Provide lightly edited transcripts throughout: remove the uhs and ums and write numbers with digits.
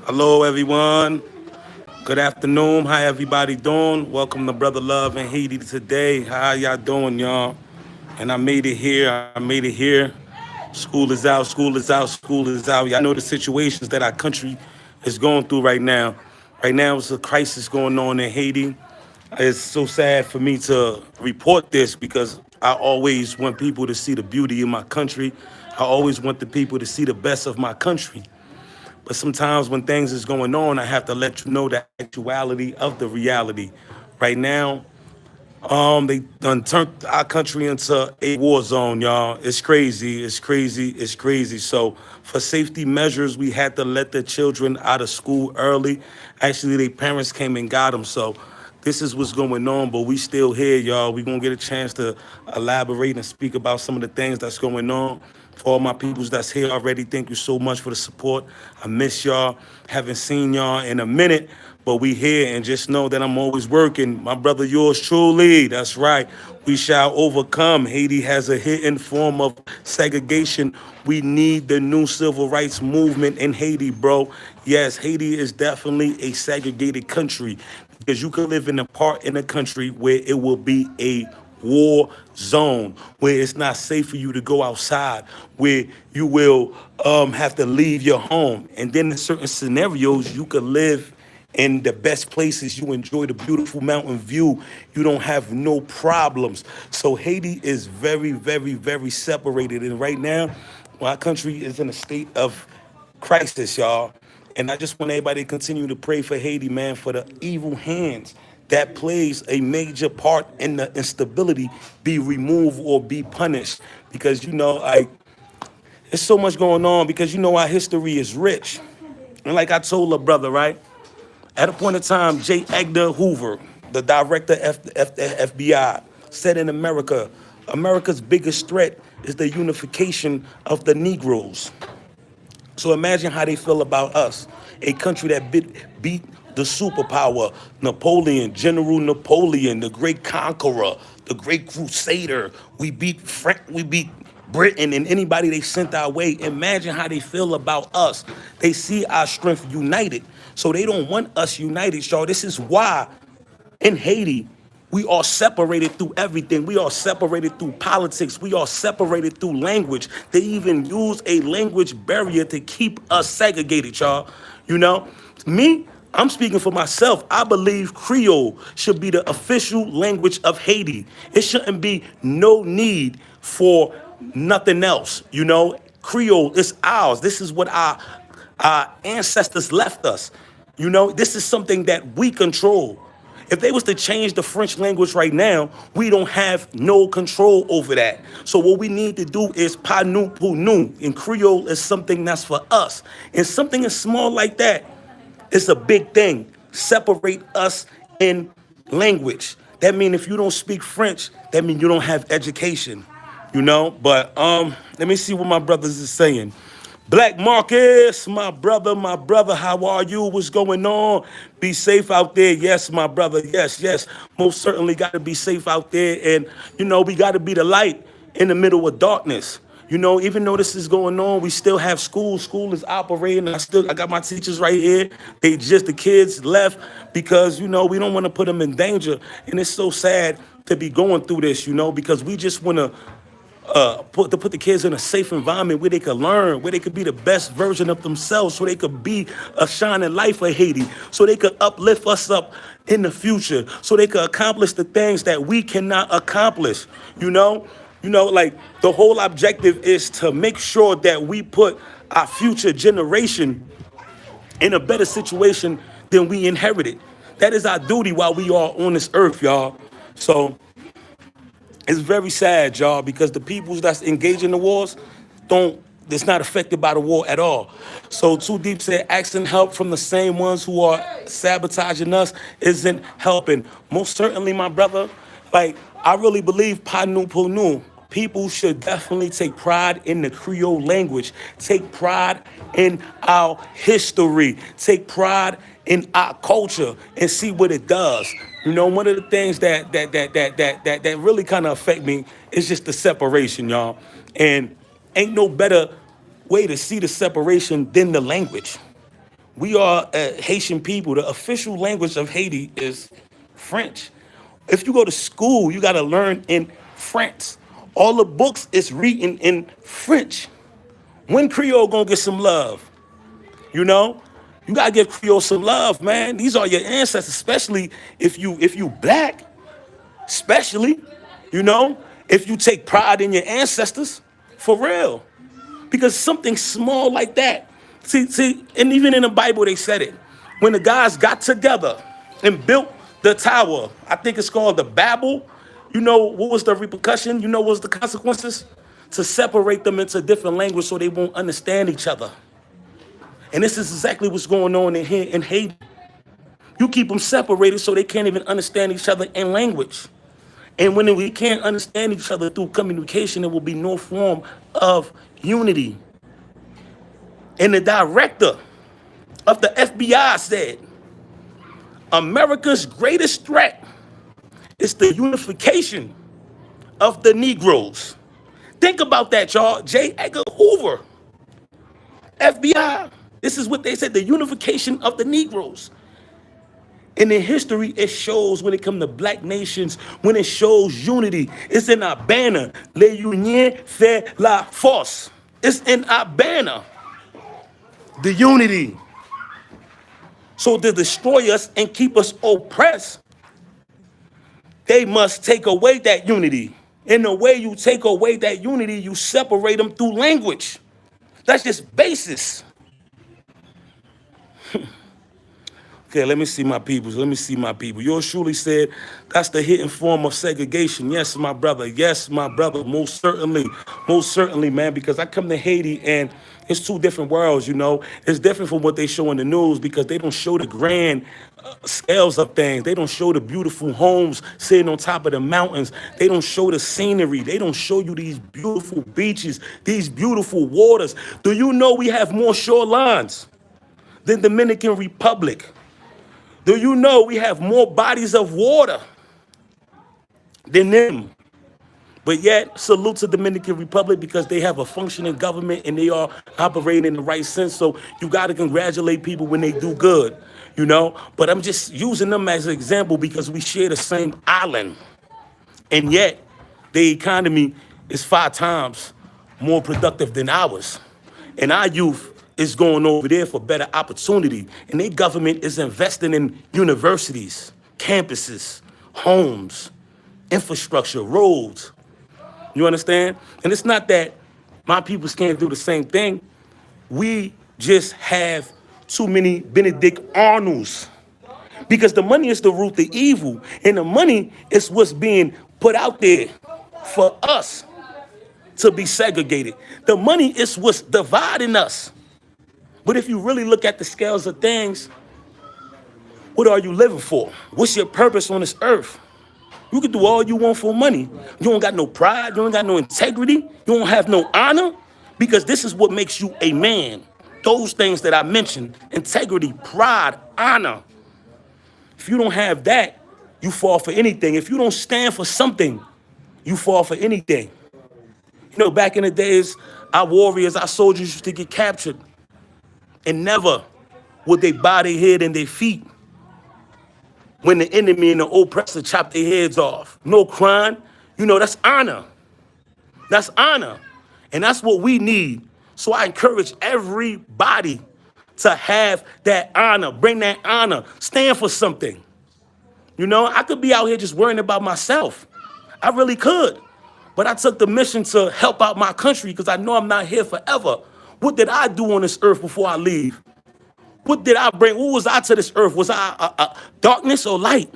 Hello, everyone. Good afternoon. How everybody doing? Welcome to Brother Love and Haiti today. How y'all doing, y'all? And I made it here. I made it here. School is out. School is out. School is out. Y'all know the situations that our country is going through right now. Right now, it's a crisis going on in Haiti. It's so sad for me to report this because I always want people to see the beauty in my country. I always want the people to see the best of my country. But sometimes when things is going on, I have to let you know the actuality of the reality. Right now, they done turned our country into a war zone, y'all. It's crazy. It's crazy. It's crazy. So for safety measures, we had to let the children out of school early. Actually, their parents came and got them. So this is what's going on, but we still here, y'all. We gonna get a chance to elaborate and speak about some of the things that's going on. For all my peoples that's here already, thank you so much for the support. I miss y'all. Haven't seen y'all in a minute, but we here and just know that I'm always working. My brother, yours truly. That's right. We shall overcome. Haiti has a hidden form of segregation. We need the new civil rights movement in Haiti, bro. Yes, Haiti is definitely a segregated country because you could live in a part in the country where it will be a war zone, where it's not safe for you to go outside, where you will have to leave your home. And then in certain scenarios, you could live in the best places. You enjoy the beautiful mountain view. You don't have no problems. So Haiti is very, very, very separated. And right now, our country is in a state of crisis, y'all. And I just want everybody to continue to pray for Haiti, man, for the evil hands that plays a major part in the instability be removed or be punished. Because, like, there's so much going on because, our history is rich. And like I told a brother, right? At a point in time, J. Edgar Hoover, the director of the FBI, said in America, America's biggest threat is the unification of the Negroes. So imagine how they feel about us, a country that beat the superpower, Napoleon, General Napoleon, the great conqueror, the great crusader. We beat Britain and anybody they sent our way. Imagine how they feel about us. They see our strength united, so they don't want us united, y'all. This is why in Haiti, we are separated through everything. We are separated through politics. We are separated through language. They even use a language barrier to keep us segregated, y'all. You know, me, I'm speaking for myself. I believe Creole should be the official language of Haiti. It shouldn't be no need for nothing else. Creole is ours. This is what our ancestors left us. This is something that we control. If they was to change the French language right now, we don't have no control over that. So what we need to do is pa nou pou nou. And Creole is something that's for us. And something as small like that is a big thing. Separate us in language. That means if you don't speak French, that means you don't have education. But let me see what my brothers is saying. Black Marcus, my brother, how are you? What's going on? Be safe out there. Yes, my brother. Yes, yes. Most certainly got to be safe out there. And, we got to be the light in the middle of darkness. Even though this is going on, we still have school. School is operating. I got my teachers right here. The kids left because, we don't want to put them in danger. And it's so sad to be going through this, because we just want to put the kids in a safe environment where they could learn, where they could be the best version of themselves, so they could be a shining light for Haiti, so they could uplift us up in the future, so they could accomplish the things that we cannot accomplish. Like the whole objective is to make sure that we put our future generation in a better situation than we inherited. That is our duty while we are on this earth, y'all. So it's very sad, y'all, because the peoples that's engaged in the wars it's not affected by the war at all. So Too Deep said asking help from the same ones who are sabotaging us isn't helping. Most certainly, my brother, like, I really believe Panu Punu. People should definitely take pride in the Creole language, take pride in our history, take pride in our culture and see what it does. You know, one of the things that really kind of affect me is just the separation, y'all. And ain't no better way to see the separation than the language. We are Haitian people. The official language of Haiti is French. If you go to school, you got to learn in French. All the books is written in French. When Creole gonna get some love? You know, you gotta give Creole some love, man. These are your ancestors, especially if you black, especially, you know, if you take pride in your ancestors, for real. Because something small like that. See, and even in the Bible they said it. When the guys got together and built the tower, I think it's called the Babel. You know what was the repercussion? You know what was the consequences? To separate them into different languages so they won't understand each other. And this is exactly what's going on in here in Haiti. You keep them separated so they can't even understand each other in language. And when we can't understand each other through communication, there will be no form of unity. And the director of the FBI said, America's greatest threat is the unification of the Negroes. Think about that, y'all. J. Edgar Hoover, FBI. This is what they said, the unification of the Negroes. And in history, it shows when it comes to black nations, when it shows unity. It's in our banner. L'union fait la force. It's in our banner. The unity. So to destroy us and keep us oppressed, they must take away that unity. And the way you take away that unity, you separate them through language. That's just basis. Okay, let me see my peoples. Let me see my people. Yours truly said that's the hidden form of segregation. Yes, my brother. Yes, my brother. Most certainly. Most certainly, man, because I come to Haiti and it's two different worlds, you know. It's different from what they show in the news because they don't show the grand scales of things. They don't show the beautiful homes sitting on top of the mountains. They don't show the scenery. They don't show you these beautiful beaches, these beautiful waters. Do you know we have more shorelines than Dominican Republic? Do you know we have more bodies of water than them? But yet, salute to Dominican Republic because they have a functioning government and they are operating in the right sense. So you got to congratulate people when they do good, you know. But I'm just using them as an example because we share the same island. And yet, the economy is 5 times more productive than ours. And our youth is going over there for better opportunity. And their government is investing in universities, campuses, homes, infrastructure, roads. You understand? And it's not that my peoples can't do the same thing. We just have too many Benedict Arnolds. Because the money is the root of evil. And the money is what's being put out there for us to be segregated. The money is what's dividing us. But if you really look at the scales of things, what are you living for? What's your purpose on this earth? You can do all you want for money. You don't got no pride. You don't got no integrity. You don't have no honor. Because this is what makes you a man. Those things that I mentioned, integrity, pride, honor. If you don't have that, you fall for anything. If you don't stand for something, you fall for anything. You know, back in the days, our warriors, our soldiers used to get captured. And never would they bow their head and their feet when the enemy and the oppressor chop their heads off. No crime. You know, that's honor. That's honor. And that's what we need. So I encourage everybody to have that honor. Bring that honor. Stand for something. You know, I could be out here just worrying about myself. I really could. But I took the mission to help out my country because I know I'm not here forever. What did I do on this earth before I leave? What did I bring? What was I to this earth? Was I darkness or light?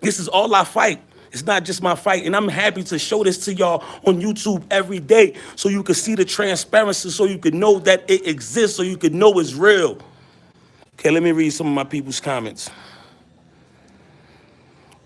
This is all I fight. It's not just my fight. And I'm happy to show this to y'all on YouTube every day so you can see the transparency, so you can know that it exists, so you can know it's real. Okay, let me read some of my people's comments.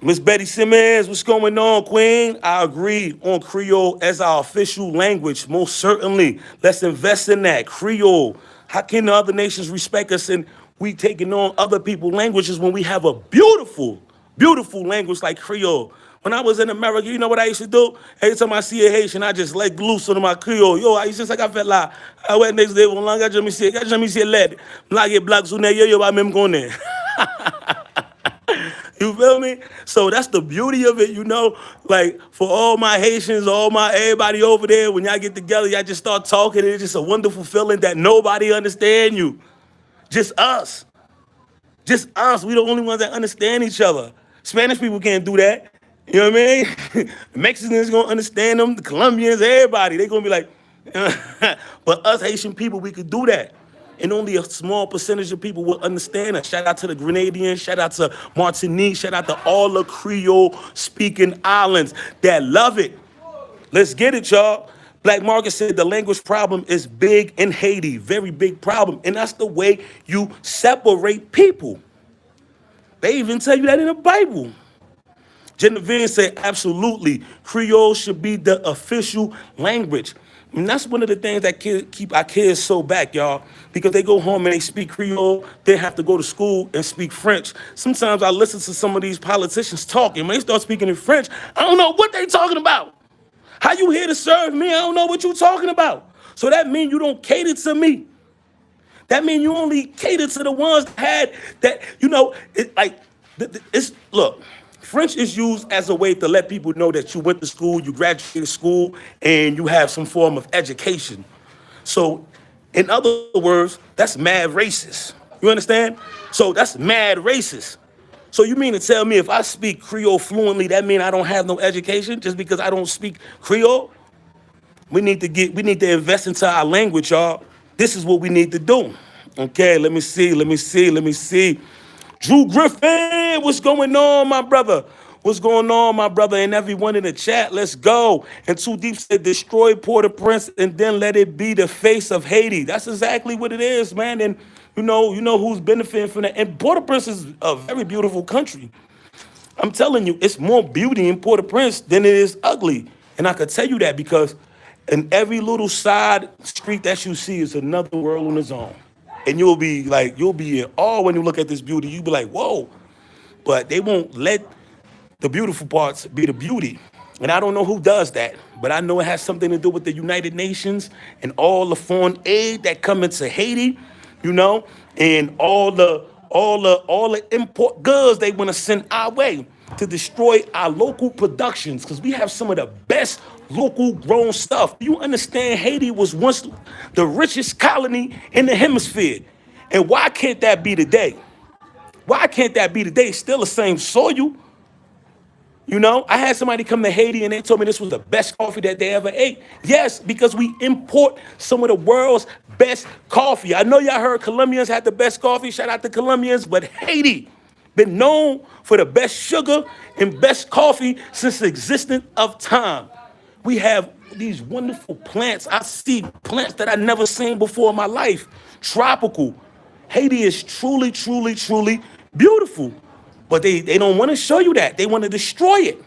Miss Betty Simmons, what's going on, Queen? I agree on Creole as our official language, most certainly. Let's invest in that. Creole. How can the other nations respect us and We taking on other people's languages when we have a beautiful, beautiful language like Creole. When I was in America, you know what I used to do? Every time I see a Haitian, I just let loose on my Creole. Yo, I used to say, I felt like, I went next day, when I just me see lead. Like it black, so now, yo, I'm going there. You feel me? So that's the beauty of it, you know? Like, for all my Haitians, everybody over there, when y'all get together, y'all just start talking, and it's just a wonderful feeling that nobody understand you. Just us. Just us. We the only ones that understand each other. Spanish people can't do that. You know what I mean? Mexicans gonna understand them. The Colombians, everybody. They gonna be like, but us Haitian people, we could do that. And only a small percentage of people will understand us. Shout out to the Grenadians. Shout out to Martinique. Shout out to all the Creole speaking islands that love it. Let's get it, y'all. Black Market said the language problem is big in Haiti, very big problem. And that's the way you separate people. They even tell you that in the Bible. Genevieve said, absolutely, Creole should be the official language. And that's one of the things that keep our kids so back, y'all, because they go home and they speak Creole, they have to go to school and speak French. Sometimes I listen to some of these politicians talking. When they start speaking in French, I don't know what they talking about. How you here to serve me? I don't know what you talking about. So that means you don't cater to me. That means you only cater to the ones that had that, you know, it's, look, French is used as a way to let people know that you went to school, you graduated school, and you have some form of education. So, in other words, that's mad racist. You understand? So that's mad racist. So you mean to tell me if I speak Creole fluently, that means I don't have no education just because I don't speak Creole? We need to invest into our language, y'all. This is what we need to do. Okay, let me see. Drew Griffin, what's going on, my brother? What's going on, my brother? And everyone in the chat, let's go. And Too Deep said, destroy Port-au-Prince and then let it be the face of Haiti. That's exactly what it is, man. And you know who's benefiting from that. And Port-au-Prince is a very beautiful country. I'm telling you, it's more beauty in Port-au-Prince than it is ugly. And I could tell you that because in every little side street that you see is another world on its own. And you'll be in awe when you look at this beauty. You'll be like, whoa. But they won't let the beautiful parts be the beauty. And I don't know who does that, but I know it has something to do with the United Nations and all the foreign aid that come into Haiti, you know, and all the import goods they want to send our way to destroy our local productions, because we have some of the best local grown stuff. You understand, Haiti was once the richest colony in the hemisphere. And why can't that be today? Why can't that be today? It's still the same soil. You know, I had somebody come to Haiti and they told me this was the best coffee that they ever ate. Yes, because we import some of the world's best coffee. I know y'all heard Colombians had the best coffee. Shout out to Colombians, but Haiti been known for the best sugar and best coffee since the existence of time. We have these wonderful plants. I see plants that I never seen before in my life. Tropical. Haiti is truly, truly, truly beautiful. But they don't want to show you that. They want to destroy it.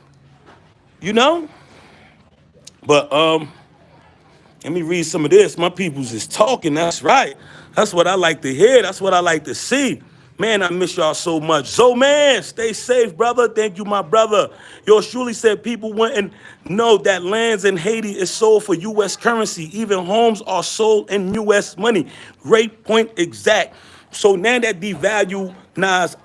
You know? But let me read some of this. My people's is talking. That's right. That's what I like to hear. That's what I like to see. Man, I miss y'all so much. So, man, stay safe, brother. Thank you, my brother. Yours truly said people wouldn't know that lands in Haiti is sold for U.S. currency. Even homes are sold in U.S. money. Great point exact. So now that devalues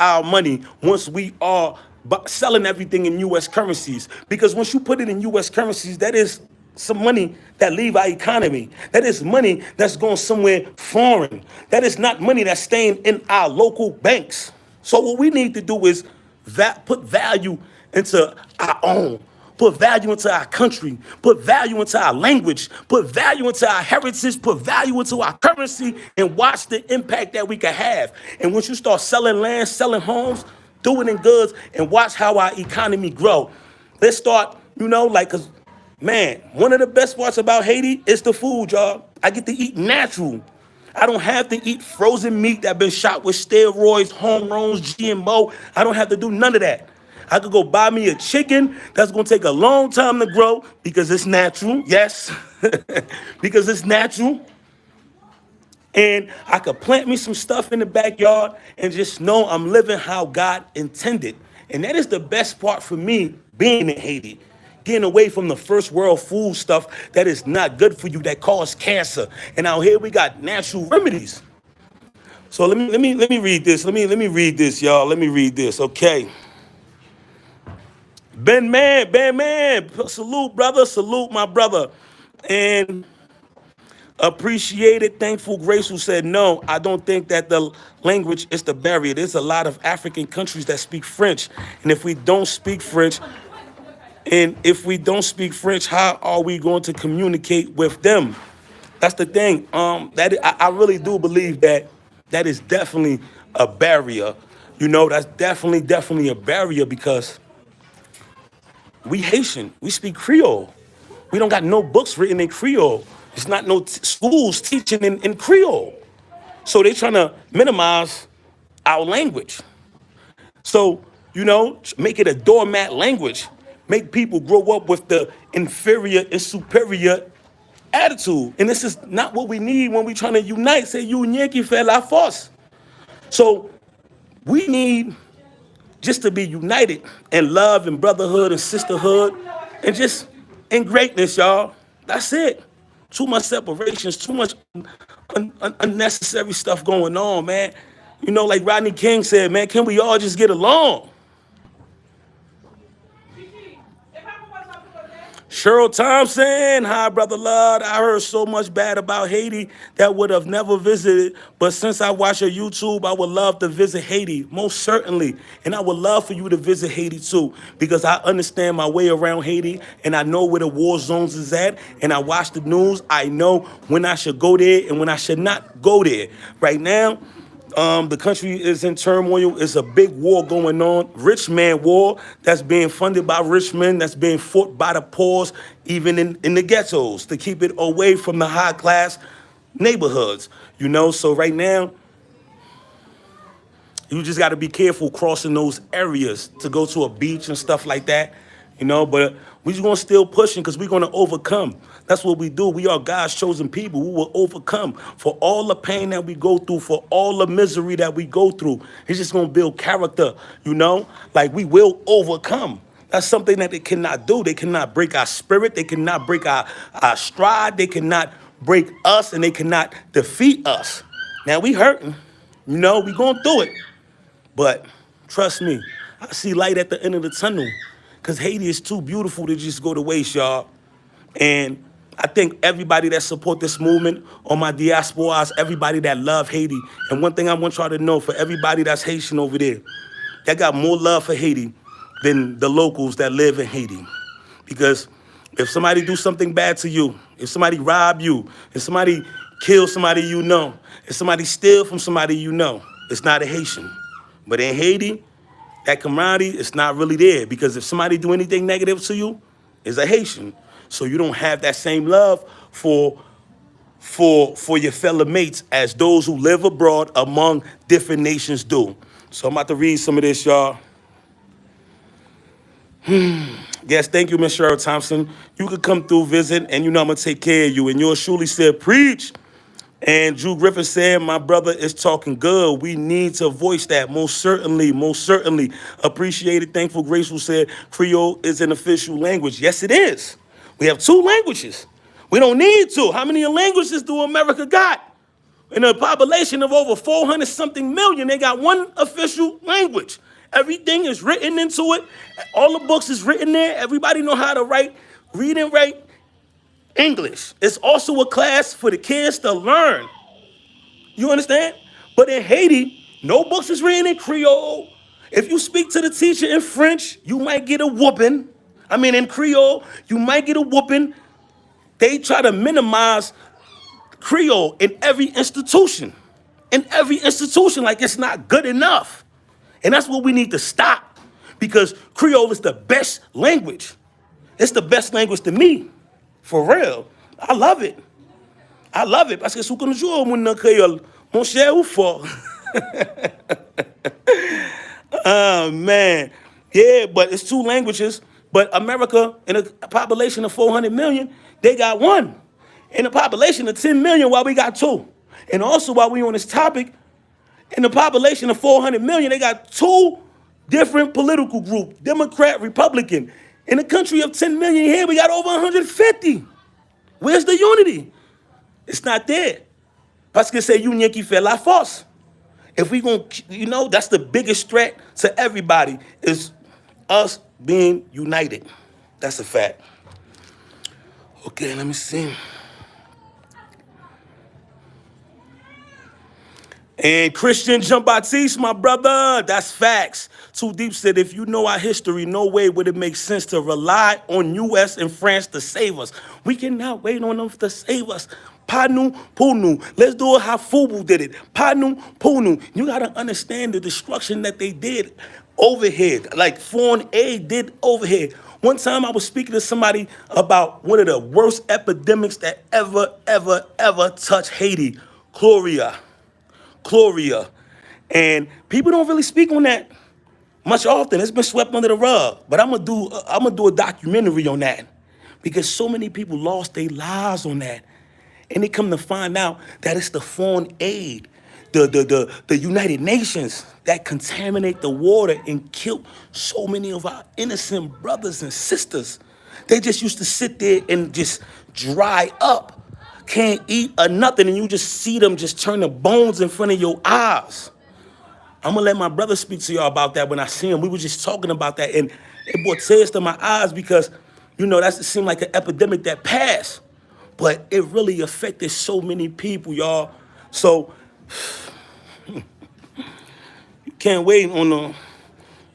our money once we are selling everything in U.S. currencies. Because once you put it in U.S. currencies, that is some money that leave our economy. That is money that's going somewhere foreign. That is not money that's staying in our local banks. So what we need to do is put value into our own. Put value into our country, put value into our language, put value into our heritage, put value into our currency, and watch the impact that we can have. And once you start selling land, selling homes, doing in goods, and watch how our economy grow. Let's start, because, man, one of the best parts about Haiti is the food, y'all. I get to eat natural. I don't have to eat frozen meat that been shot with steroids, hormones, GMO. I don't have to do none of that. I could go buy me a chicken that's going to take a long time to grow because it's natural. Yes, because it's natural. And I could plant me some stuff in the backyard and just know I'm living how God intended. And that is the best part for me being in Haiti. Getting away from the first world food stuff that is not good for you, that cause cancer. And out here we got natural remedies. So let me read this. Let me read this, y'all. Let me read this. Okay. Ben Man, salute, brother, salute, my brother. And appreciated, thankful, grateful said, no, I don't think that the language is the barrier. There's a lot of African countries that speak French. And if we don't speak French, how are we going to communicate with them? That's the thing. I really do believe that that is definitely a barrier. You know, that's definitely a barrier because we Haitian. We speak Creole. We don't got no books written in Creole. It's not no schools teaching in Creole. So they're trying to minimize our language. So, you know, make it a doormat language. Make people grow up with the inferior and superior attitude. And this is not what we need when we're trying to unite. Say, union qui fait la force. So we need just to be united in love and brotherhood and sisterhood and just in greatness, y'all. That's it. Too much separations, too much unnecessary stuff going on, man. You know, like Rodney King said, man, can we all just get along? Cheryl Thompson, hi, Brother Lud. I heard so much bad about Haiti that would have never visited. But since I watch your YouTube, I would love to visit Haiti, most certainly. And I would love for you to visit Haiti too, because I understand my way around Haiti and I know where the war zones is at. And I watch the news. I know when I should go there and when I should not go there. Right now, the country is in turmoil. It's a big war going on, rich man war that's being funded by rich men, that's being fought by the poor, even in the ghettos, to keep it away from the high class neighborhoods. You know, so right now, you just got to be careful crossing those areas to go to a beach and stuff like that, you know, but we just going to still pushing because we're going to overcome. That's what we do. We are God's chosen people. We will overcome for all the pain that we go through, for all the misery that we go through. It's just going to build character, you know, like we will overcome. That's something that they cannot do. They cannot break our spirit. They cannot break our stride. They cannot break us and they cannot defeat us. Now we hurting, you know, we going through it. But trust me, I see light at the end of the tunnel because Haiti is too beautiful to just go to waste, y'all. And I think everybody that support this movement, all my diasporas, everybody that love Haiti. And one thing I want y'all to know, for everybody that's Haitian over there, that got more love for Haiti than the locals that live in Haiti. Because if somebody do something bad to you, if somebody rob you, if somebody kill somebody you know, if somebody steal from somebody you know, it's not a Haitian. But in Haiti, that camaraderie is not really there because if somebody do anything negative to you, it's a Haitian. So you don't have that same love for your fellow mates as those who live abroad among different nations do. So I'm about to read some of this, y'all. Yes, thank you, Miss Cheryl Thompson. You could come through, visit, and you know I'm going to take care of you. And yours truly said, preach. And Drew Griffin said, my brother is talking good. We need to voice that. Most certainly, most certainly. Appreciated, thankful, graceful said, Creole is an official language. Yes, it is. We have two languages. We don't need to. How many languages do America got? In a population of over 400 something million, they got one official language. Everything is written into it. All the books is written there. Everybody know how to read and write English. It's also a class for the kids to learn. You understand? But in Haiti, no books is written in Creole. If you speak to the teacher in French, you might get a whooping. I mean, in Creole, you might get a whooping. They try to minimize Creole in every institution. In every institution, like it's not good enough. And that's what we need to stop. Because Creole is the best language. It's the best language to me. For real. I love it. I love it. Parce que sou konjou moun nan Creole, mon cher ou fort. Oh, man. Yeah, but it's two languages. But America, in a population of 400 million, they got one. In a population of 10 million, why we got two? And also, while we on this topic, in the population of 400 million, they got two different political groups, Democrat, Republican. In a country of 10 million here, we got over 150. Where's the unity? It's not there. Parce que c'est union qui fait la force. If we gonna, that's the biggest threat to everybody is us being united. That's a fact. Okay, let me see. And Christian Jean-Baptiste, my brother, that's facts. Too Deep said, if you know our history, no way would it make sense to rely on U.S. and France to save us. We cannot wait on them to save us. Panu Punu. Let's do it how Fubu did it. Panu Punu. You got to understand the destruction that they did over here, like foreign aid did over here. One time I was speaking to somebody about one of the worst epidemics that ever touched Haiti, Chloria. And people don't really speak on that much often. It's been swept under the rug. But I'm gonna do a documentary on that because so many people lost their lives on that. And they come to find out that it's the foreign aid, the United Nations that contaminate the water and killed so many of our innocent brothers and sisters. They just used to sit there and just dry up. Can't eat or nothing, and you just see them just turn the bones in front of your eyes. I'm gonna let my brother speak to y'all about that when I see him. We were just talking about that, and it brought tears to my eyes because, that seemed like an epidemic that passed, but it really affected so many people, y'all. So you can't wait on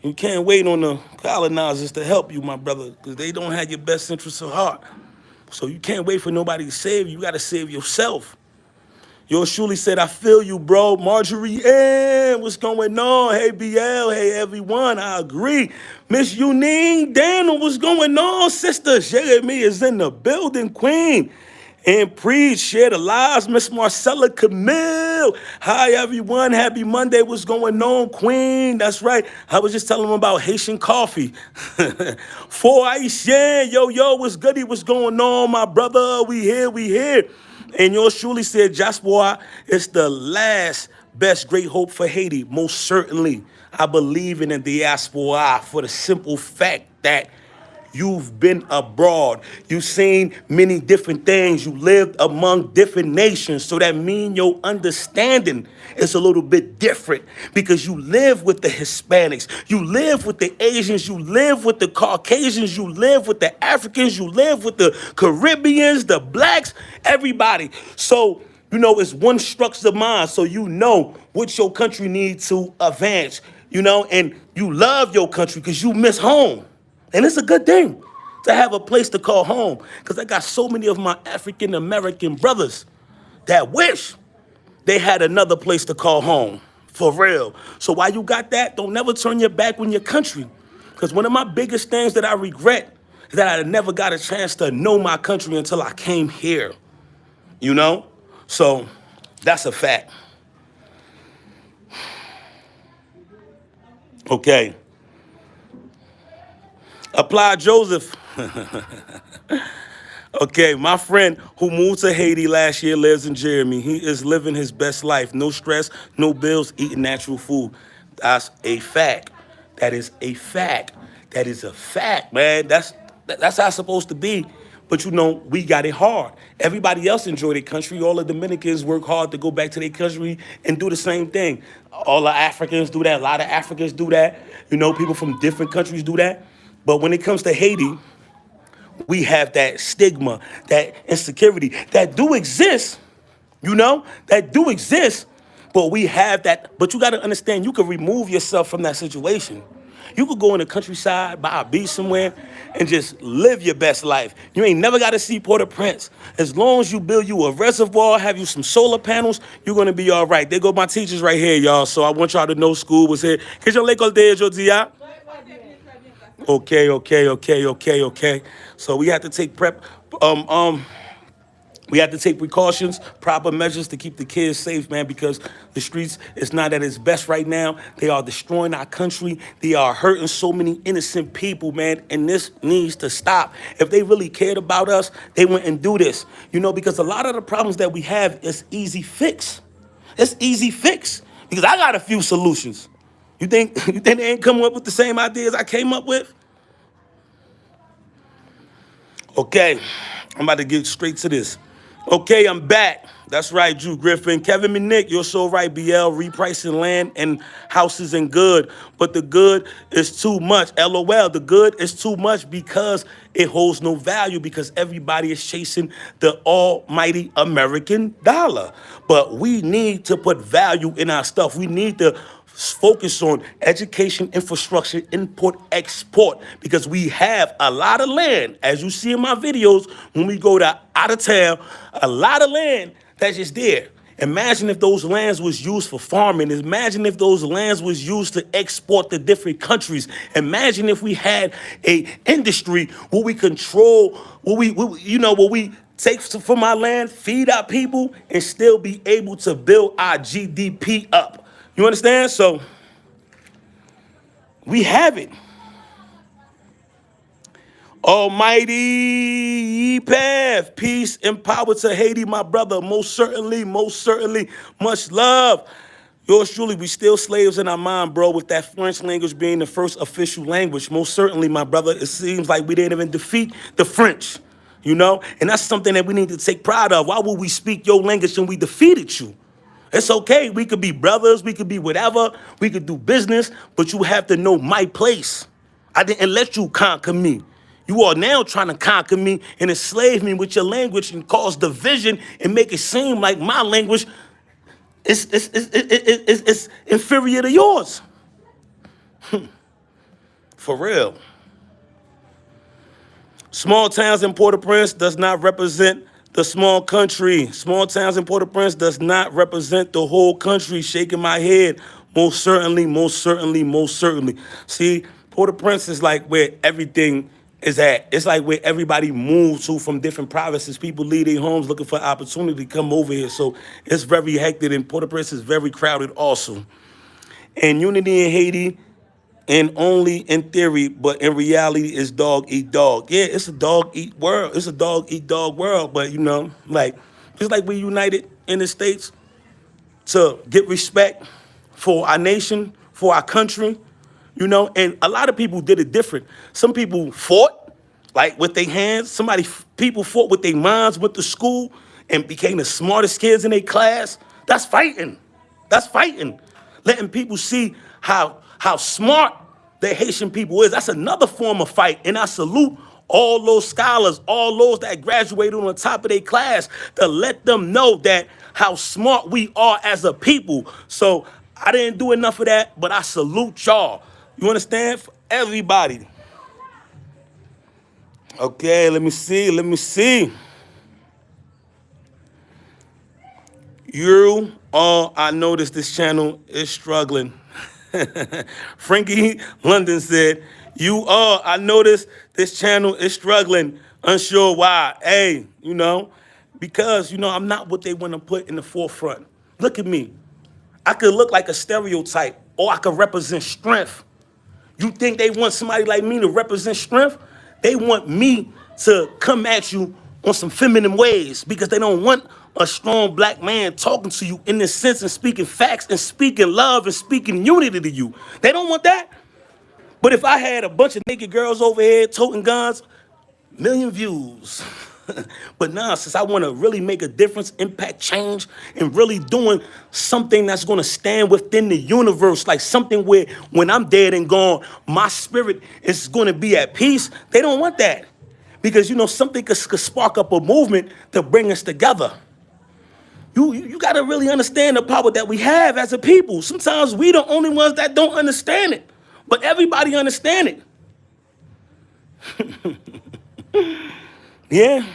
the colonizers to help you, my brother, because they don't have your best interests at heart. So you can't wait for nobody to save you. You got to save yourself. Yours truly said, I feel you, bro. Marjorie Ann, what's going on? Hey, BL. Hey, everyone. I agree. Miss Unine Daniel, what's going on? Sister Jeremy is in the building, queen. And preach, share the lives, Miss Marcella Camille. Hi, everyone. Happy Monday. What's going on, queen? That's right. I was just telling them about Haitian coffee. For Haitian, yo, what's goody? What's going on, my brother? We here. And yours truly said, Jasper, it's the last best great hope for Haiti. Most certainly, I believe in the diaspora for the simple fact that you've been abroad. You've seen many different things. You lived among different nations. So that means your understanding is a little bit different because you live with the Hispanics. You live with the Asians. You live with the Caucasians. You live with the Africans. You live with the Caribbeans, the blacks, everybody. So, it's one structure of mind. So you know what your country needs to advance, and you love your country because you miss home. And it's a good thing to have a place to call home because I got so many of my African-American brothers that wish they had another place to call home, for real. So while you got that, don't never turn your back on your country because one of my biggest things that I regret is that I never got a chance to know my country until I came here, So that's a fact. Okay. Apply Joseph. Okay, my friend who moved to Haiti last year lives in Jeremy. He is living his best life. No stress, no bills, eating natural food. That's a fact. That is a fact. That is a fact, man. That's how it's supposed to be. But we got it hard. Everybody else enjoy their country. All the Dominicans work hard to go back to their country and do the same thing. All the Africans do that. A lot of Africans do that. People from different countries do that. But when it comes to Haiti, we have that stigma, that insecurity that do exist, that do exist. But we have that. But you got to understand, you can remove yourself from that situation. You could go in the countryside, buy a beach somewhere, and just live your best life. You ain't never got to see Port-au-Prince. As long as you build you a reservoir, have you some solar panels, you're going to be all right. There go my teachers right here, y'all. So I want y'all to know school was here. Qu'est-ce que l'école de aujourd'hui? Okay. So we have to take prep. We have to take precautions, proper measures to keep the kids safe, man, because the streets is not at its best right now. They are destroying our country. They are hurting so many innocent people, man, and this needs to stop. If they really cared about us, they wouldn't do this, because a lot of the problems that we have is easy fix. It's easy fix because I got a few solutions. You think you think they ain't coming up with the same ideas I came up with? Okay, I'm about to get straight to this. Okay, I'm back. That's right, Drew Griffin. Kevin McNick, you're so right, BL. Repricing land and houses and good. But the good is too much. LOL, the good is too much because it holds no value because everybody is chasing the almighty American dollar. But we need to put value in our stuff. We need to focus on education, infrastructure, import, export, because we have a lot of land, as you see in my videos, when we go to out of town, a lot of land that's just there. Imagine if those lands was used for farming. Imagine if those lands was used to export to different countries. Imagine if we had a industry where we control, where we take from our land, feed our people, and still be able to build our GDP up. You understand? So we have it. Almighty path, peace and power to Haiti, my brother. Most certainly, much love. Yours truly, we still slaves in our mind, bro, with that French language being the first official language. Most certainly, my brother, it seems like we didn't even defeat the French, And that's something that we need to take pride of. Why would we speak your language and we defeated you? It's okay. We could be brothers. We could be whatever. We could do business, but you have to know my place. I didn't let you conquer me. You are now trying to conquer me and enslave me with your language and cause division and make it seem like my language is inferior to yours. For real. Small towns in Port-au-Prince does not represent the small country. Small towns in Port-au-Prince does not represent the whole country. Shaking my head. Most certainly. See, Port-au-Prince is like where everything is at. It's like where everybody moves to from different provinces. People leave their homes looking for opportunity to come over here. So it's very hectic, and Port-au-Prince is very crowded also. And unity in Haiti, and only in theory, but in reality, it's dog eat dog. Yeah, it's a dog eat world. It's a dog eat dog world. But just like we united in the States to get respect for our nation, for our country, and a lot of people did it different. Some people fought, like with their hands. People fought with their minds, went to school, and became the smartest kids in their class. That's fighting. That's fighting. Letting people see how smart the Haitian people is. That's another form of fight. And I salute all those scholars, all those that graduated on the top of their class, to let them know that how smart we are as a people. So I didn't do enough of that, but I salute y'all. You understand? For everybody. Okay, let me see. I noticed this channel is struggling. Frankie London said, I noticed this channel is struggling, unsure why. Hey, because, I'm not what they want to put in the forefront. Look at me. I could look like a stereotype, or I could represent strength. You think they want somebody like me to represent strength? They want me to come at you on some feminine ways because they don't want a strong black man talking to you in this sense and speaking facts and speaking love and speaking unity to you. They don't want that. But if I had a bunch of naked girls over here toting guns, million views. But nah, since I want to really make a difference, impact change, and really doing something that's going to stand within the universe, like something where when I'm dead and gone, my spirit is going to be at peace, they don't want that. Because, something could spark up a movement to bring us together. You got to really understand the power that we have as a people. Sometimes we the only ones that don't understand it, but everybody understand it. Yeah.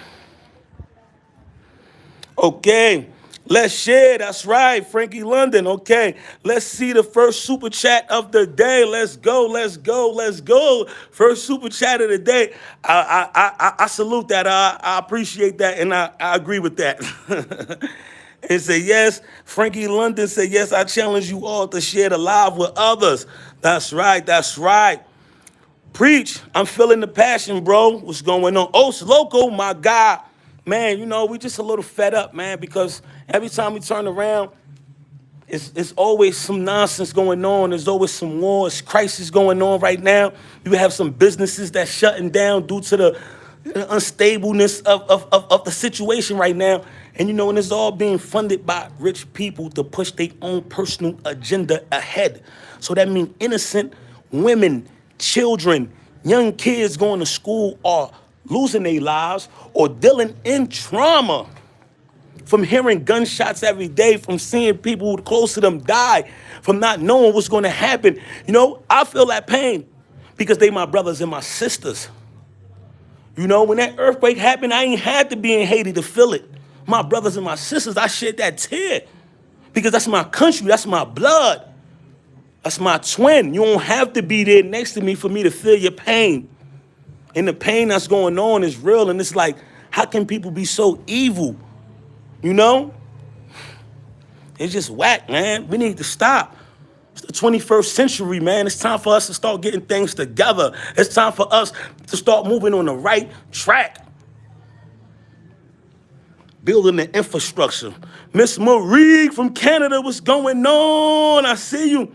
Okay. Let's share. That's right. Frankie London. Okay. Let's see the first super chat of the day. Let's go. Let's go. Let's go. First super chat of the day. I salute that. I appreciate that. And I agree with that. And say, yes. Frankie London said, yes, I challenge you all to share the live with others. That's right. That's right. Preach. I'm feeling the passion, bro. What's going on? Os Loco, my guy. Man, you know, we just a little fed up, man, because every time we turn around, it's always some nonsense going on. There's always some wars, crisis going on right now. You have some businesses that's shutting down due to the unstableness of the situation right now. And, you know, and it's all being funded by rich people to push their own personal agenda ahead. So that means innocent women, children, young kids going to school are losing their lives or dealing in trauma from hearing gunshots every day, from seeing people close to them die, from not knowing what's going to happen. You know, I feel that pain because they my brothers and my sisters. You know, when that earthquake happened, I ain't had to be in Haiti to feel it. My brothers and my sisters, I shed that tear because that's my country, that's my blood. That's my twin. You don't have to be there next to me for me to feel your pain. And the pain that's going on is real. And it's like, how can people be so evil? You know? It's just whack, man. We need to stop. It's the 21st century, man. It's time for us to start getting things together. It's time for us to start moving on the right track. Building the infrastructure. Miss Marie from Canada, what's going on? I see you.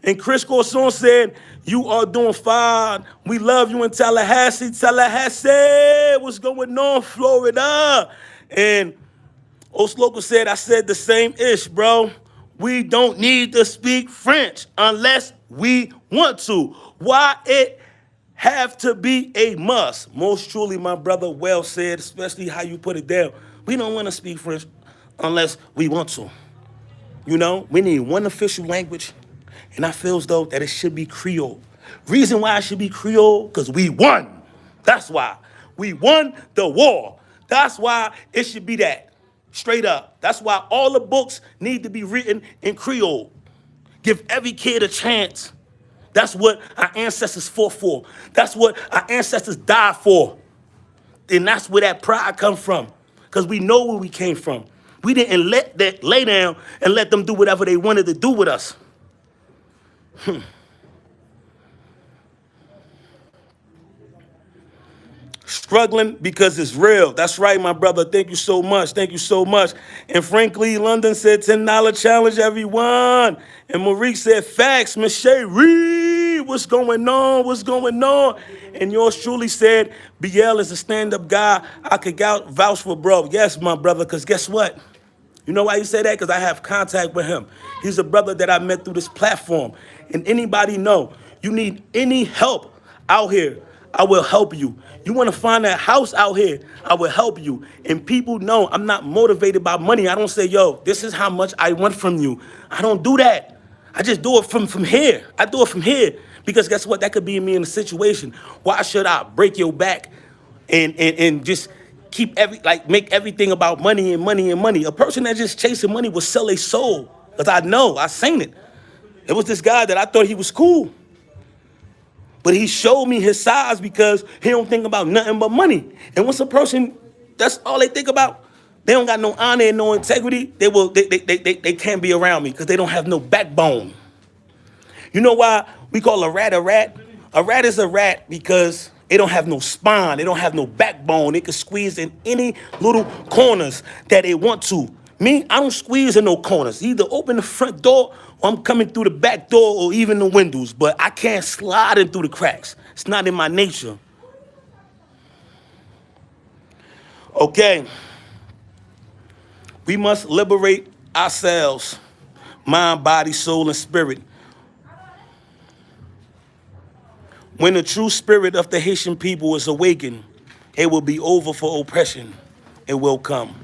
And Chris Corson said, you are doing fine. We love you in Tallahassee. Tallahassee, what's going on, Florida? And Osloka said, I said the same ish, bro. We don't need to speak French unless we want to. Why it have to be a must? Most truly, my brother well said, especially how you put it down. We don't want to speak French unless we want to. You know, we need one official language. And I feel as though that it should be Creole. Reason why it should be Creole, because we won. That's why. We won the war. That's why it should be that. Straight up. That's why all the books need to be written in Creole. Give every kid a chance. That's what our ancestors fought for. That's what our ancestors died for. And that's where that pride comes from. Because we know where we came from. We didn't let that lay down and let them do whatever they wanted to do with us. Struggling because it's real. That's right, my brother. Thank you so much. Thank you so much. And Frankly London said $10 challenge, everyone. And Marie said facts. Miss Sherry, what's going on? What's going on? And yours truly said, BL is a stand-up guy. I could vouch for, bro. Yes, my brother, because guess what? You know why you say that? Because I have contact with him. He's a brother that I met through this platform. And anybody know, you need any help out here, I will help you. You want to find that house out here, I will help you. And people know I'm not motivated by money. I don't say, yo, this is how much I want from you. I don't do that. I just do it from here. I do it from here. Because guess what? That could be me in a situation. Why should I break your back and just keep make everything about money and money and money? A person that just chasing money will sell a soul. Because I know, I seen it. It was this guy that I thought he was cool. But he showed me his size because he don't think about nothing but money. And once a person, that's all they think about, they don't got no honor and no integrity, they can't be around me because they don't have no backbone. You know why we call a rat a rat? A rat is a rat because they don't have no spine. They don't have no backbone. They can squeeze in any little corners that they want to. Me, I don't squeeze in no corners. Either open the front door or I'm coming through the back door or even the windows. But I can't slide in through the cracks. It's not in my nature. Okay. We must liberate ourselves. Mind, body, soul, and spirit. When the true spirit of the Haitian people is awakened, it will be over for oppression. It will come.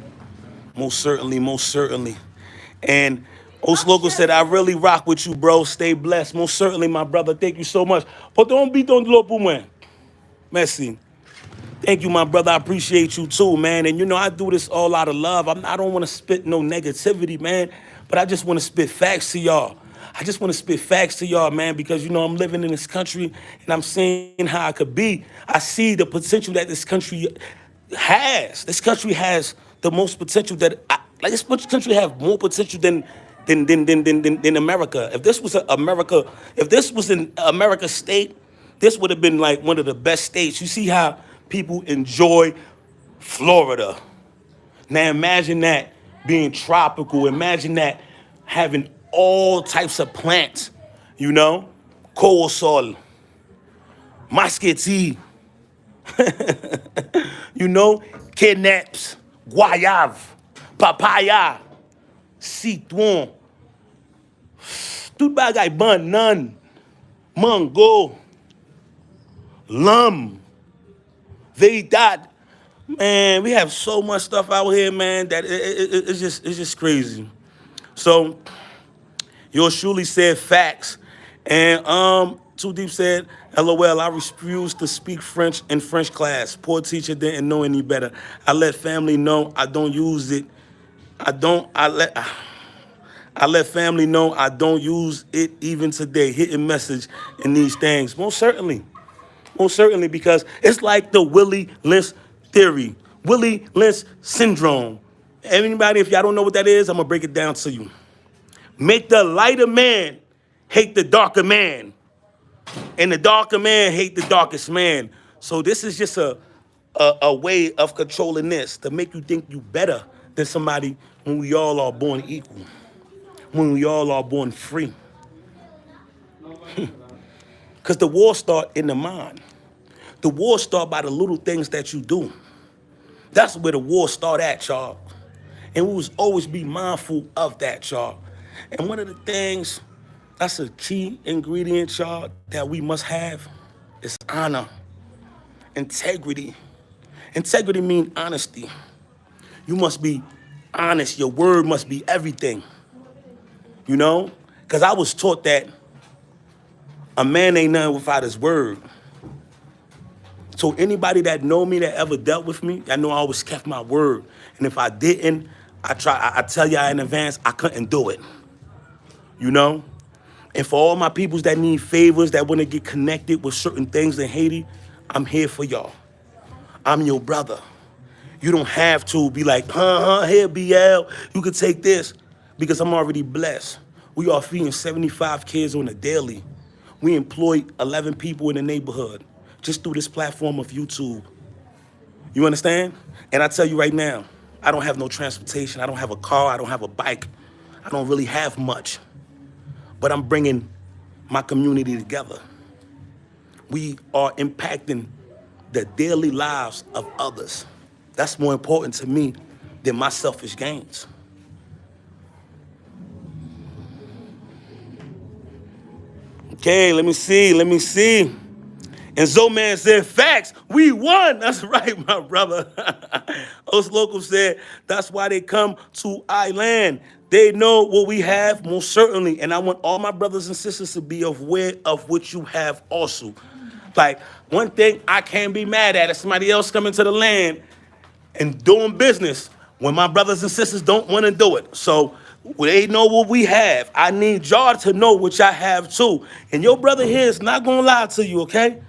Most certainly, most certainly. And Oslogo said, I really rock with you, bro. Stay blessed. Most certainly, my brother. Thank you so much. But don't be ton de l'eau pour moi. Merci. Thank you, my brother. I appreciate you too, man. And you know, I do this all out of love. I don't want to spit no negativity, man, but I just want to spit facts to y'all. I just want to spit facts to y'all, man, because you know I'm living in this country and I'm seeing how I could be. I see the potential that this country has. This country has the most potential like this country have more potential than America. If this was America, if this was an America state, this would have been like one of the best states. You see how people enjoy Florida. Now imagine that being tropical. Imagine that having all types of plants, you know? Coleslaw, muscatine, you know? Kidnaps, guayave, papaya, citron, tout bagay banan, mango, lum, veridad. Man, we have so much stuff out here, man, that it's just crazy. So, yours truly said facts. And Too Deep said, LOL, I refuse to speak French in French class. Poor teacher didn't know any better. I let family know I don't use it. I let family know I don't use it even today. Hitting message in these things. Most certainly. Most certainly, because it's like the Willie Lynch theory. Willie Lynch syndrome. Anybody, if y'all don't know what that is, I'm going to break it down to you. Make the lighter man hate the darker man. And the darker man hate the darkest man. So this is just a way of controlling this to make you think you better than somebody when we all are born equal. When we all are born free. Because the war start in the mind. The war start by the little things that you do. That's where the war start at, y'all. And we must always be mindful of that, y'all. And one of the things that's a key ingredient, y'all, that we must have is honor, integrity. Integrity means honesty. You must be honest. Your word must be everything. You know? Because I was taught that a man ain't nothing without his word. So anybody that know me, that ever dealt with me, I know I always kept my word. And if I didn't, I tell y'all in advance, I couldn't do it. You know? And for all my peoples that need favors, that want to get connected with certain things in Haiti, I'm here for y'all. I'm your brother. You don't have to be like, here, BL, you can take this, because I'm already blessed. We are feeding 75 kids on a daily. We employ 11 people in the neighborhood just through this platform of YouTube. You understand? And I tell you right now, I don't have no transportation. I don't have a car. I don't have a bike. I don't really have much. But I'm bringing my community together. We are impacting the daily lives of others. That's more important to me than my selfish gains. Okay, let me see. And Zoman said, facts, we won. That's right, my brother. Us Local said, that's why they come to Island. They know what we have, most certainly. And I want all my brothers and sisters to be aware of what you have also. Like, one thing I can't be mad at is somebody else coming to the land and doing business when my brothers and sisters don't want to do it. So they know what we have. I need y'all to know what y'all have too. And your brother here is not going to lie to you, okay?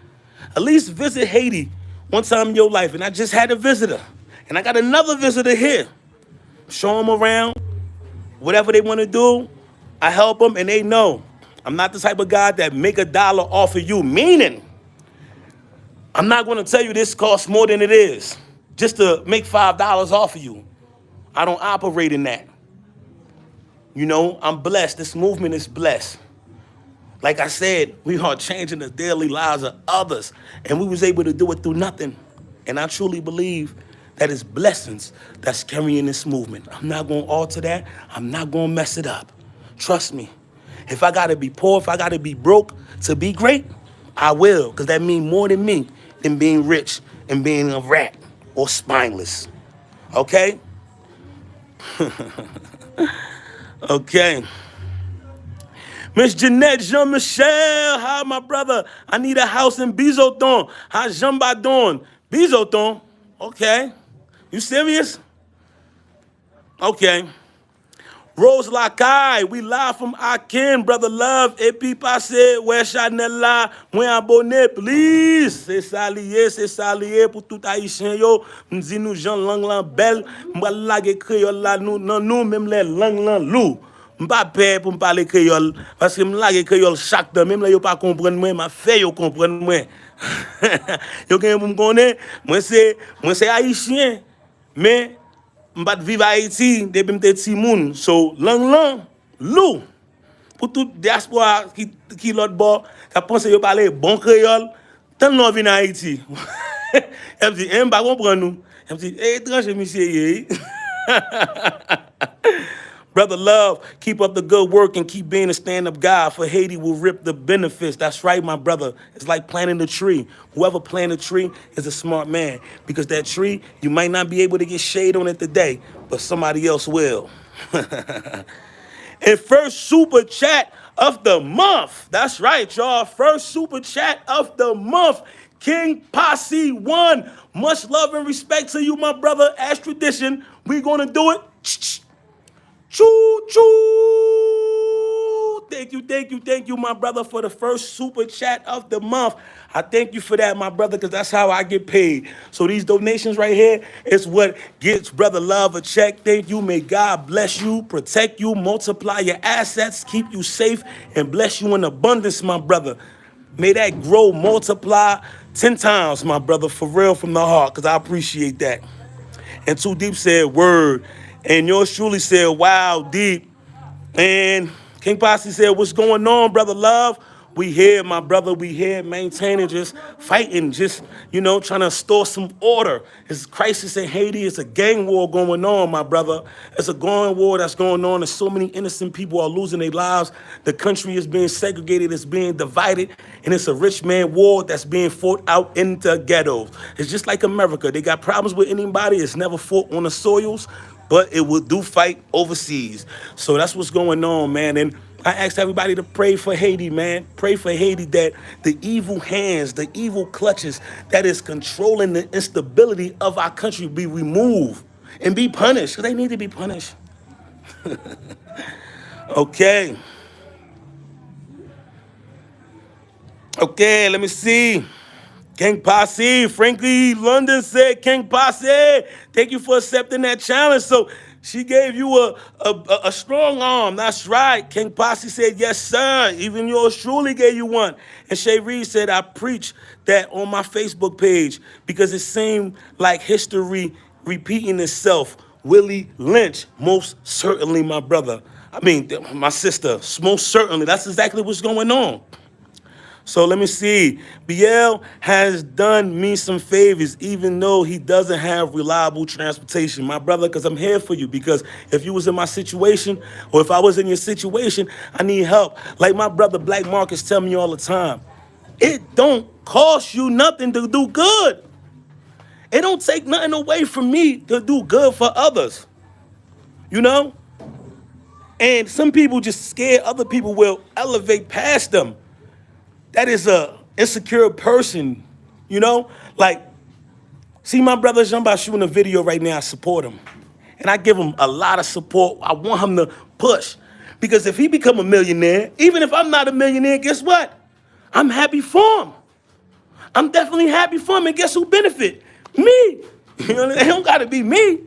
At least visit Haiti one time in your life. And I just had a visitor. And I got another visitor here. Show them around. Whatever they want to do, I help them, and they know. I'm not the type of guy that make $1 off of you. Meaning, I'm not going to tell you this costs more than it is just to make $5 off of you. I don't operate in that. You know, I'm blessed. This movement is blessed. Like I said, we are changing the daily lives of others, and we was able to do it through nothing. And I truly believe that it's blessings that's carrying this movement. I'm not going to alter that. I'm not going to mess it up. Trust me. If I got to be poor, if I got to be broke to be great, I will, because that means more than me than being rich and being a rat or spineless. Okay? Okay. Miss Jeanette Jean-Michel, hi, my brother. I need a house in Bizoton. Hi, Jean Badon. Bizoton. Okay. You serious? Okay. Rose Lakai, we live from Akin, brother love. Et puis passé, ouais, Chanel là, moi abonné, please. C'est salié pour tout haïtien yo. M'di nous Jean langue lan belle, m'ba lage créole là, nous même les langues lan lou. M'pa peur pour m'parler créole, parce que m'lage créole chaque temps, même là yo pas comprendre moi, m'a fait yo comprendre moi. Yo gen pour m'konner, moi c'est haïtien, mais m'bat vivre à Haïti depuis m'étais petit moun. So, lang, lou. Pour toute diaspora qui l'autre bord, qui pense que parler bon créole, tant non vient à Haïti. Elle me dit, eh, m'pa comprendre nous. Elle me dit, eh, étranger, monsieur. Brother Love, keep up the good work and keep being a stand-up guy, for Haiti will rip the benefits. That's right, my brother. It's like planting a tree. Whoever planted a tree is a smart man, because that tree, you might not be able to get shade on it today, but somebody else will. And first super chat of the month. That's right, y'all. First super chat of the month. King Posse 1. Much love and respect to you, my brother. As tradition, we gonna do it. Choo choo! Thank you, my brother, for the first super chat of the month. I thank you for that, my brother, because that's how I get paid. So these donations right here is what gets Brother Love a check. Thank you. May God bless you, protect you, multiply your assets, keep you safe, and bless you in abundance, my brother. May that grow, multiply 10 times, my brother, for real, from the heart, because I appreciate that. And Too Deep said, word. And yours truly said, wow, deep. And King Posse said, what's going on, brother love? We here, my brother, we here maintaining, just fighting, just, trying to store some order. It's a crisis in Haiti. It's a gang war going on, my brother. It's a going war that's going on, and so many innocent people are losing their lives. The country is being segregated, it's being divided, and it's a rich man war that's being fought out into ghettos. It's just like America. They got problems with anybody. It's never fought on the soils, but it will do fight overseas. So that's what's going on, man. And I asked everybody to pray for Haiti, man. Pray for Haiti, that the evil hands, the evil clutches that is controlling the instability of our country be removed and be punished, because they need to be punished. Okay. Okay, let me see. King Posse, Frankie London said, King Posse, thank you for accepting that challenge. So she gave you a strong arm. That's right. King Posse said, yes, sir. Even yours truly gave you one. And Shay Reed said, I preach that on my Facebook page because it seemed like history repeating itself. Willie Lynch, most certainly, my brother. I mean, my sister, most certainly. That's exactly what's going on. So let me see. BL has done me some favors, even though he doesn't have reliable transportation. My brother, because I'm here for you. Because if you was in my situation, or if I was in your situation, I need help. Like my brother Black Marcus tell me all the time, it don't cost you nothing to do good. It don't take nothing away from me to do good for others. And some people just scared other people will elevate past them. That is a insecure person, Like, see my brother Jean Bashu in the video right now, I support him. And I give him a lot of support. I want him to push. Because if he become a millionaire, even if I'm not a millionaire, guess what? I'm happy for him. I'm definitely happy for him. And guess who benefit? Me. It don't got to be me.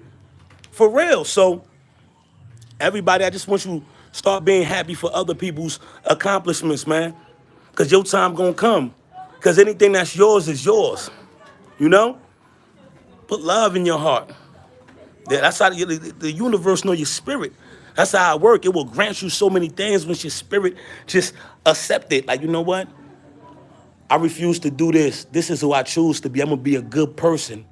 For real. So, everybody, I just want you to start being happy for other people's accomplishments, man. Because your time going to come. Because anything that's yours is yours. Put love in your heart. That's how the universe know your spirit. That's how it works. It will grant you so many things when your spirit just accept it. Like, you know what? I refuse to do this. This is who I choose to be. I'm going to be a good person.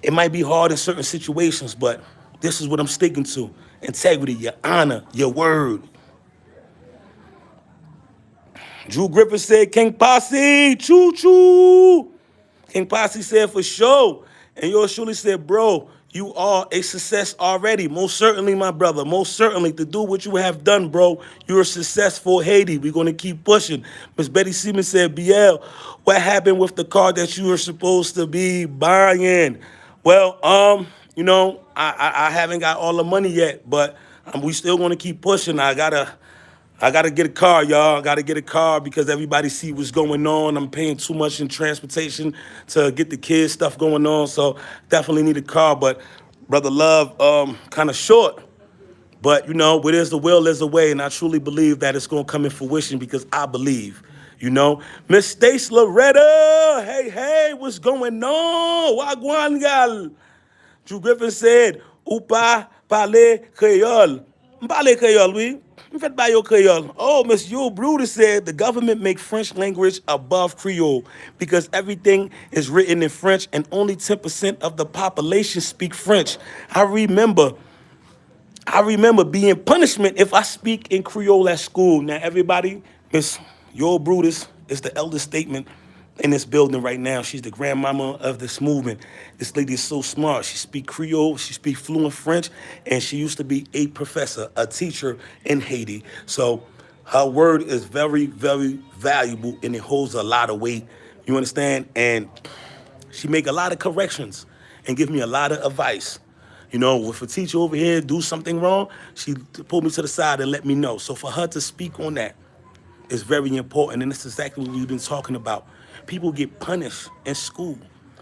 It might be hard in certain situations, but this is what I'm sticking to. Integrity, your honor, your word. Drew Griffin said, King Posse, choo-choo. King Posse said, for sure. And yours truly said, bro, You are a success already. Most certainly, my brother. Most certainly, to do what you have done, bro. You're successful, Haiti. We're going to keep pushing. Miss Betty Seaman said, BL, what happened with the car that you were supposed to be buying? Well, I haven't got all the money yet, but we still going to keep pushing. I gotta get a car, y'all. I gotta get a car because everybody see what's going on. I'm paying too much in transportation to get the kids stuff going on. So definitely need a car. But Brother Love, kind of short. But where there's the will, there's a way, and I truly believe that it's gonna come in fruition because I believe. Miss Stace Loretta, hey, what's going on? Wagwan gal. Drew Griffin said, Upa parler Creole. Parler Creole, oui. In fait, by your Creole. Oh, Miss Yule Bruder said the government make French language above Creole because everything is written in French and only 10% of the population speak French. I remember being punishment if I speak in Creole at school. Now, everybody, Miss Yule Brutus is the eldest statement in this building right now. She's the grandmama of this movement. This lady is so smart. She speaks Creole, she speaks fluent French, and she used to be a professor, a teacher in Haiti. So her word is very, very valuable, and it holds a lot of weight. You understand? And she make a lot of corrections and give me a lot of advice. If a teacher over here do something wrong, she pull me to the side and let me know. So for her to speak on that is very important, and it's exactly what we've been talking about. People get punished in school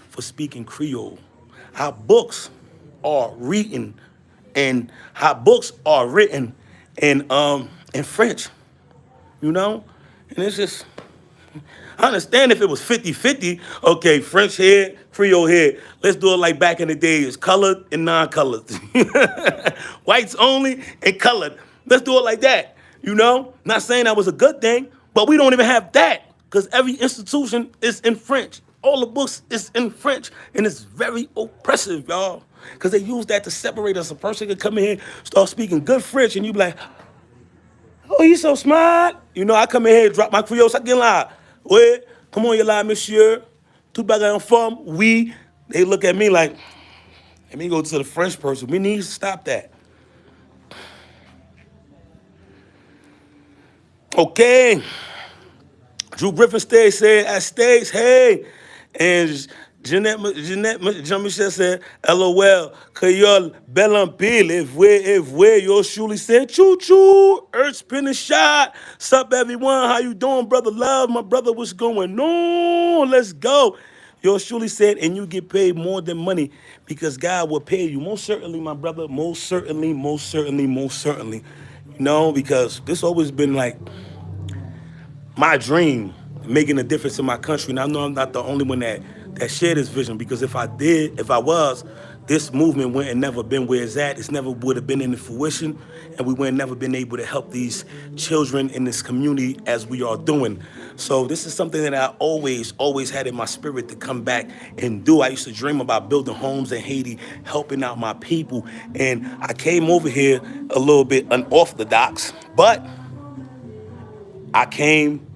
for speaking Creole. Our books are written, and our books are written in French. And it's just, I understand if it was 50-50, okay, French here, Creole here. Let's do it like back in the days, colored and non-colored. Whites only and colored. Let's do it like that, Not saying that was a good thing, but we don't even have that because every institution is in French. All the books is in French, and it's very oppressive, y'all, because they use that to separate us. A person could come in here, start speaking good French, and you be like, oh, he's so smart. I come in here, drop my Creole, ça get là. Ouais, comment you là, monsieur? Tout bagay en forme? Oui. They look at me like, let me go to the French person. We need to stop that. Okay. Drew Griffin said at States, hey. And Jeanette Jean-Michel said, LOL, Creole, bel en pile, if we, yours truly said, choo-choo, Earth spinning shot. Sup, everyone? How you doing, brother Love? My brother, what's going on? Let's go. Yours truly said, and you get paid more than money because God will pay you. Most certainly, my brother, most certainly, most certainly, most certainly. Because this always been like my dream, making a difference in my country. And I know I'm not the only one that shared this vision, because if I was, this movement wouldn't never been where it's at. It's never would have been in fruition, and we would have never been able to help these children in this community as we are doing. So this is something that I always had in my spirit to come back and do. I used to dream about building homes in Haiti, helping out my people. And I came over here a little bit unorthodox, but I came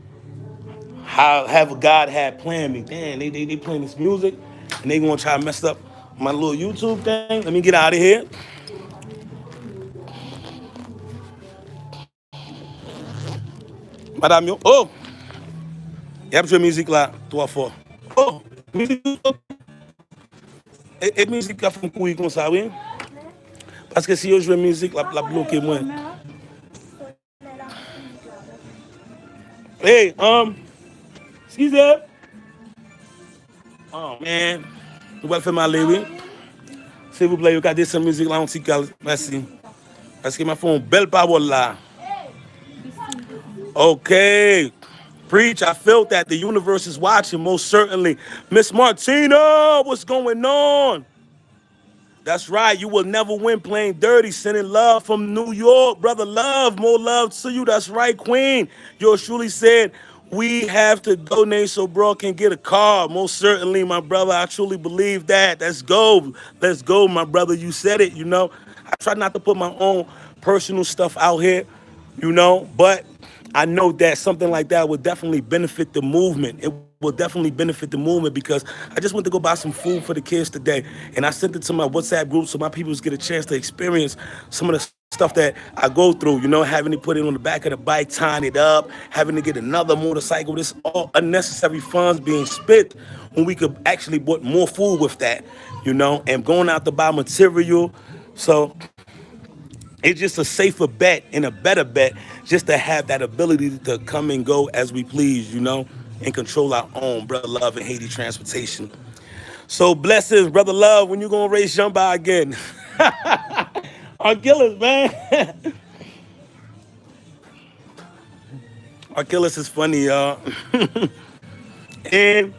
however God had planned me. Damn, they playing this music and they gonna try to mess up my little YouTube thing. Let me get out of here. Madame yo. Oh! Y'a joué musique là, 3 fois. Oh! Musique. Et musique a fait courir comme ça, oui? Parce que si yo joue musique, la bloqué moi. Hey, excusez. Oh, man. Vous pouvez faire mal, oui? S'il vous plaît, regardez cette musique là, on s'y cale. Merci. Parce qu'il m'a fait une belle parole là. Okay. Preach, I felt that the universe is watching, most certainly. Miss Martina, what's going on? That's right. You will never win playing dirty. Sending love from New York. Brother Love, more love to you. That's right, Queen. Yours truly said, we have to donate so bro can get a car. Most certainly, my brother. I truly believe that. Let's go. Let's go, my brother. You said it, I try not to put my own personal stuff out here, but I know that something like that would definitely benefit the movement. It will definitely benefit the movement because I just went to go buy some food for the kids today, and I sent it to my WhatsApp group so my people get a chance to experience some of the stuff that I go through. You know, having to put it on the back of the bike, tying it up, having to get another motorcycle. This all unnecessary funds being spent when we could actually bought more food with that. You know, and going out to buy material. So it's just a safer bet and a better bet just to have that ability to come and go as we please, you know, and control our own Brother Love and Haiti transportation. So blessings, Brother Love, when you gonna race Jumba again? Argillis, man. Argillis is funny, y'all. And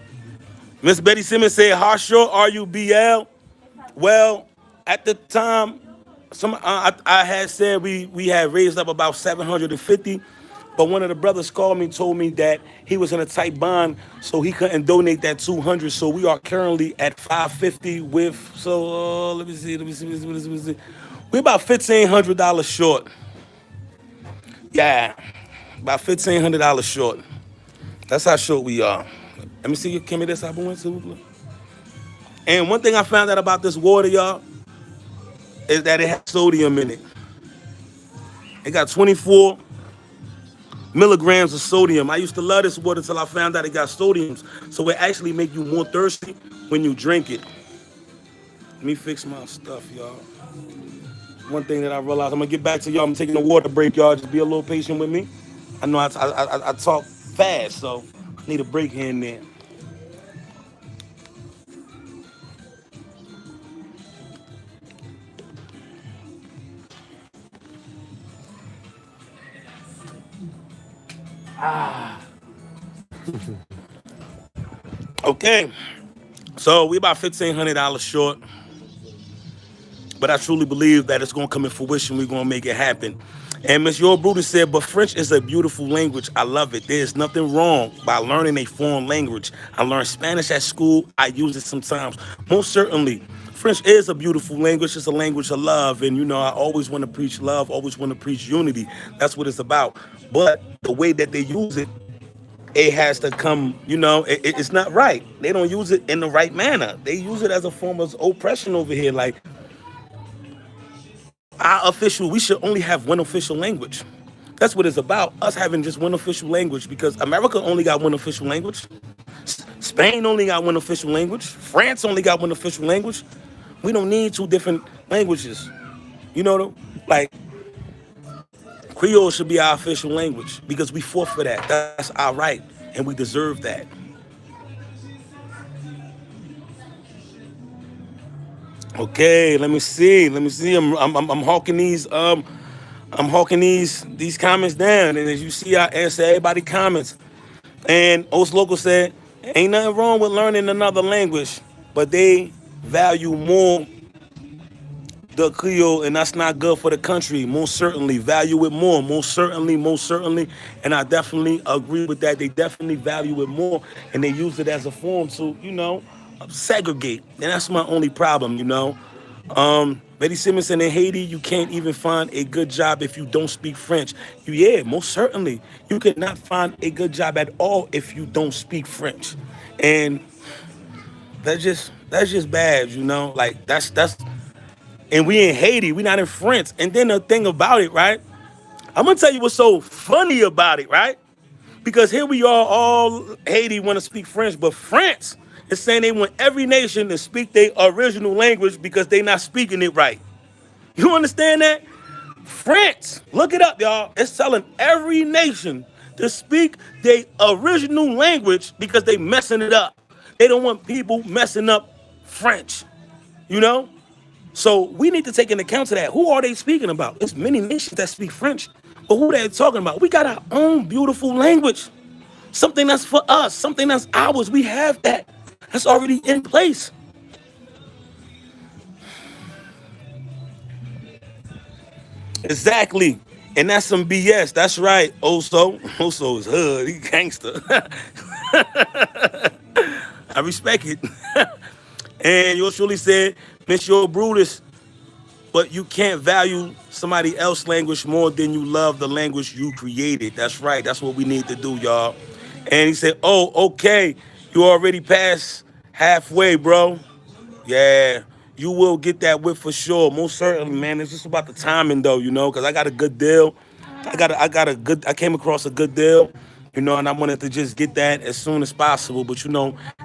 Miss Betty Simmons said, Harshaw, RUBL. Well, at the time, I had said we had raised up about 750, but one of the brothers called me, told me that he was in a tight bond, so he couldn't donate that 200. So we are currently at 550 with. So let me see. We're about $1,500 short. Yeah, about $1,500 short. That's how short we are. Let me see. Give me this. And one thing I found out about this water, y'all, is that it has sodium in it. It got 24 milligrams of sodium. I used to love this water until I found out it got sodiums. So it actually make you more thirsty when you drink it. Let me fix my stuff, y'all. One thing that I realized, I'm gonna get back to y'all. I'm taking a water break, y'all. Just be a little patient with me. I know I talk fast, so I need a break here and there. Okay, so we about $1,500 short. But I truly believe that it's going to come in fruition. We're going to make it happen. And Miss Your Brutus said, but French is a beautiful language. I love it. There's nothing wrong by learning a foreign language. I learned Spanish at school. I use it sometimes. Most certainly, French is a beautiful language. It's a language of love. And, you know, I always want to preach love, always want to preach unity. That's what it's about. But the way that they use it, it has to come, you know, it's not right. They don't use it in the right manner. They use it as a form of oppression over here. Like, we should only have one official language. That's what it's about, us having just one official language, because America only got one official language. Spain only got one official language. France only got one official language. We don't need two different languages. You know, like, Creole should be our official language because we fought for that. That's our right, and we deserve that. Okay, let me see. I'm hawking these. I'm hawking these comments down, and as you see, I answer everybody comments. And O's Local said, "Ain't nothing wrong with learning another language, but they value more the Creole, and that's not good for the country. Most certainly, value it more. Most certainly, and I definitely agree with that. They definitely value it more, and they use it as a form to, you know, segregate. And that's my only problem, you know." Betty Simonson in Haiti, you can't even find a good job if you don't speak French. Yeah, most certainly. You could not find a good job at all if you don't speak French. And that's just bad, you know? Like that's and we in Haiti, we not in France. And then the thing about it, right? I'm gonna tell you what's so funny about it, right? Because here we are, all Haiti want to speak French, but France is saying they want every nation to speak their original language because they not speaking it right. You understand that? France, look it up, y'all. It's telling every nation to speak their original language because they messing it up. They don't want people messing up French, you know? So we need to take into account to that. Who are they speaking about? There's many nations that speak French, but who they talking about? We got our own beautiful language. Something that's for us, something that's ours. We have that. That's already in place. Exactly. And that's some BS. That's right. Oso is hood. He gangster. I respect it. And yours truly said, Miss Your Brutus, but you can't value somebody else's language more than you love the language you created. That's right. That's what we need to do, y'all. And he said, "Oh, okay, you already passed halfway, bro. Yeah, you will get that whip for sure, most certainly, man. It's just about the timing, though, because I got a good deal. I came across a good deal, and I wanted to just get that as soon as possible. But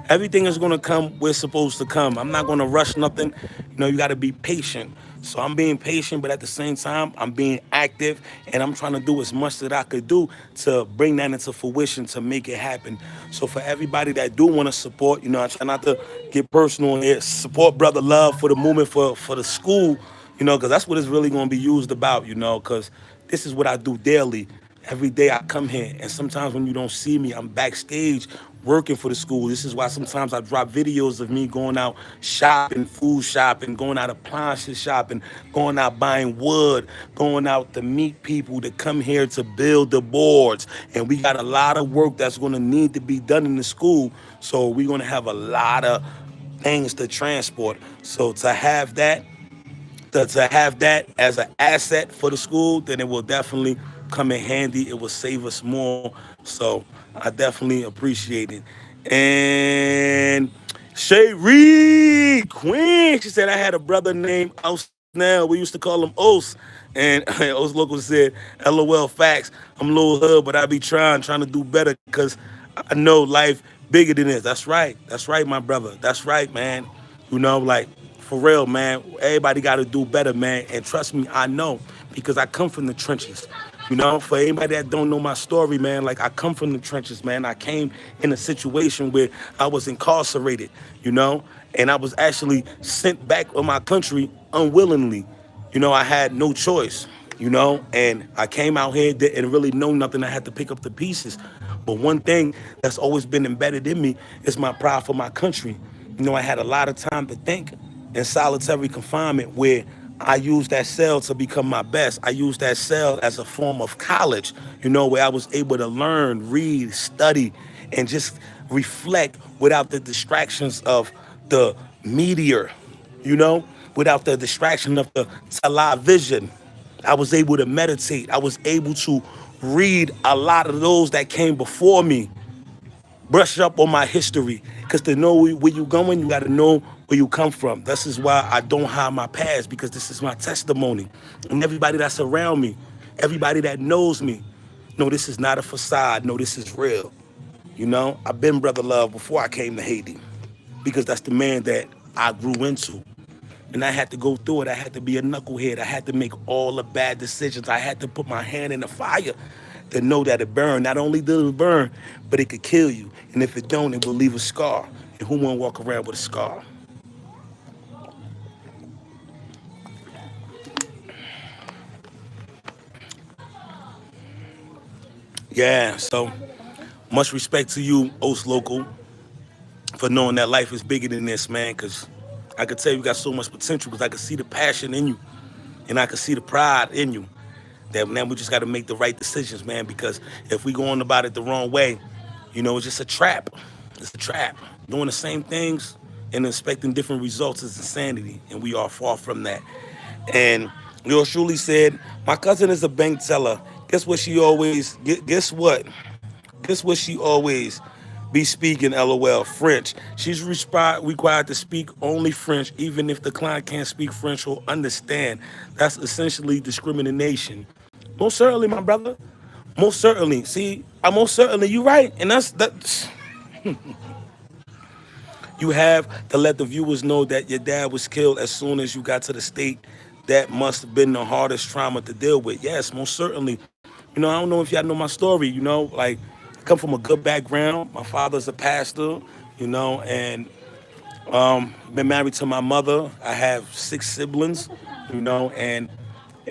everything is gonna come where it's supposed to come. I'm not gonna rush nothing. You got to be patient. So I'm being patient, but at the same time, I'm being active, and I'm trying to do as much that I could do to bring that into fruition, to make it happen. So for everybody that do want to support, I try not to get personal here. Support Brother Love for the movement for the school, because that's what it's really going to be used about, because this is what I do daily. Every day I come here, and sometimes when you don't see me, I'm backstage working for the school. This is why sometimes I drop videos of me going out shopping, food shopping, going out appliances shopping, going out buying wood, going out to meet people to come here to build the boards. And we got a lot of work that's going to need to be done in the school. So we're going to have a lot of things to transport. So to have that as an asset for the school, then it will definitely come in handy. It will save us more. So I definitely appreciate it. And Shay Reed, Queen, she said, I had a brother named Os Now. We used to call him Os. And Os Local said, LOL facts. I'm a little hood, but I be trying to do better because I know life bigger than this. That's right. That's right, my brother. That's right, man. Like for real, man. Everybody got to do better, man. And trust me, I know because I come from the trenches. For anybody that don't know my story, man, like I come from the trenches, man. I came in a situation where I was incarcerated, and I was actually sent back on my country unwillingly. I had no choice, and I came out here didn't really know nothing. I had to pick up the pieces. But one thing that's always been embedded in me is my pride for my country. I had a lot of time to think in solitary confinement where I used that cell to become my best. I used that cell as a form of college, where I was able to learn, read, study, and just reflect without the distractions of the media, you know, without the distraction of the television. I was able to meditate. I was able to read a lot of those that came before me, brush up on my history. Because to know where you're going, you got to know where you come from. This is why I don't hide my past, because this is my testimony. And everybody that's around me, everybody that knows me, no, this is not a facade. No, this is real. I've been Brother Love before I came to Haiti, because that's the man that I grew into. And I had to go through it. I had to be a knucklehead. I had to make all the bad decisions. I had to put my hand in the fire to know that it burned. Not only did it burn, but it could kill you. And if it don't, it will leave a scar. And who won't walk around with a scar? Yeah, so much respect to you, Oast Local, for knowing that life is bigger than this, man, because I could tell you got so much potential because I could see the passion in you and I could see the pride in you. That now we just got to make the right decisions, man, because if we go on about it the wrong way, it's just a trap. It's a trap. Doing the same things and expecting different results is insanity, and we are far from that. And yours truly said, my cousin is a bank teller. Guess what she always, guess what? Guess what she always be speaking, LOL, French. She's required to speak only French, even if the client can't speak French or understand. That's essentially discrimination. Most certainly, my brother. Most certainly. See, I most certainly, you right. And that. You have to let the viewers know that your dad was killed as soon as you got to the state. That must have been the hardest trauma to deal with. Yes, most certainly. I don't know if y'all know my story, like I come from a good background. My father's a pastor, and been married to my mother. I have 6 siblings, and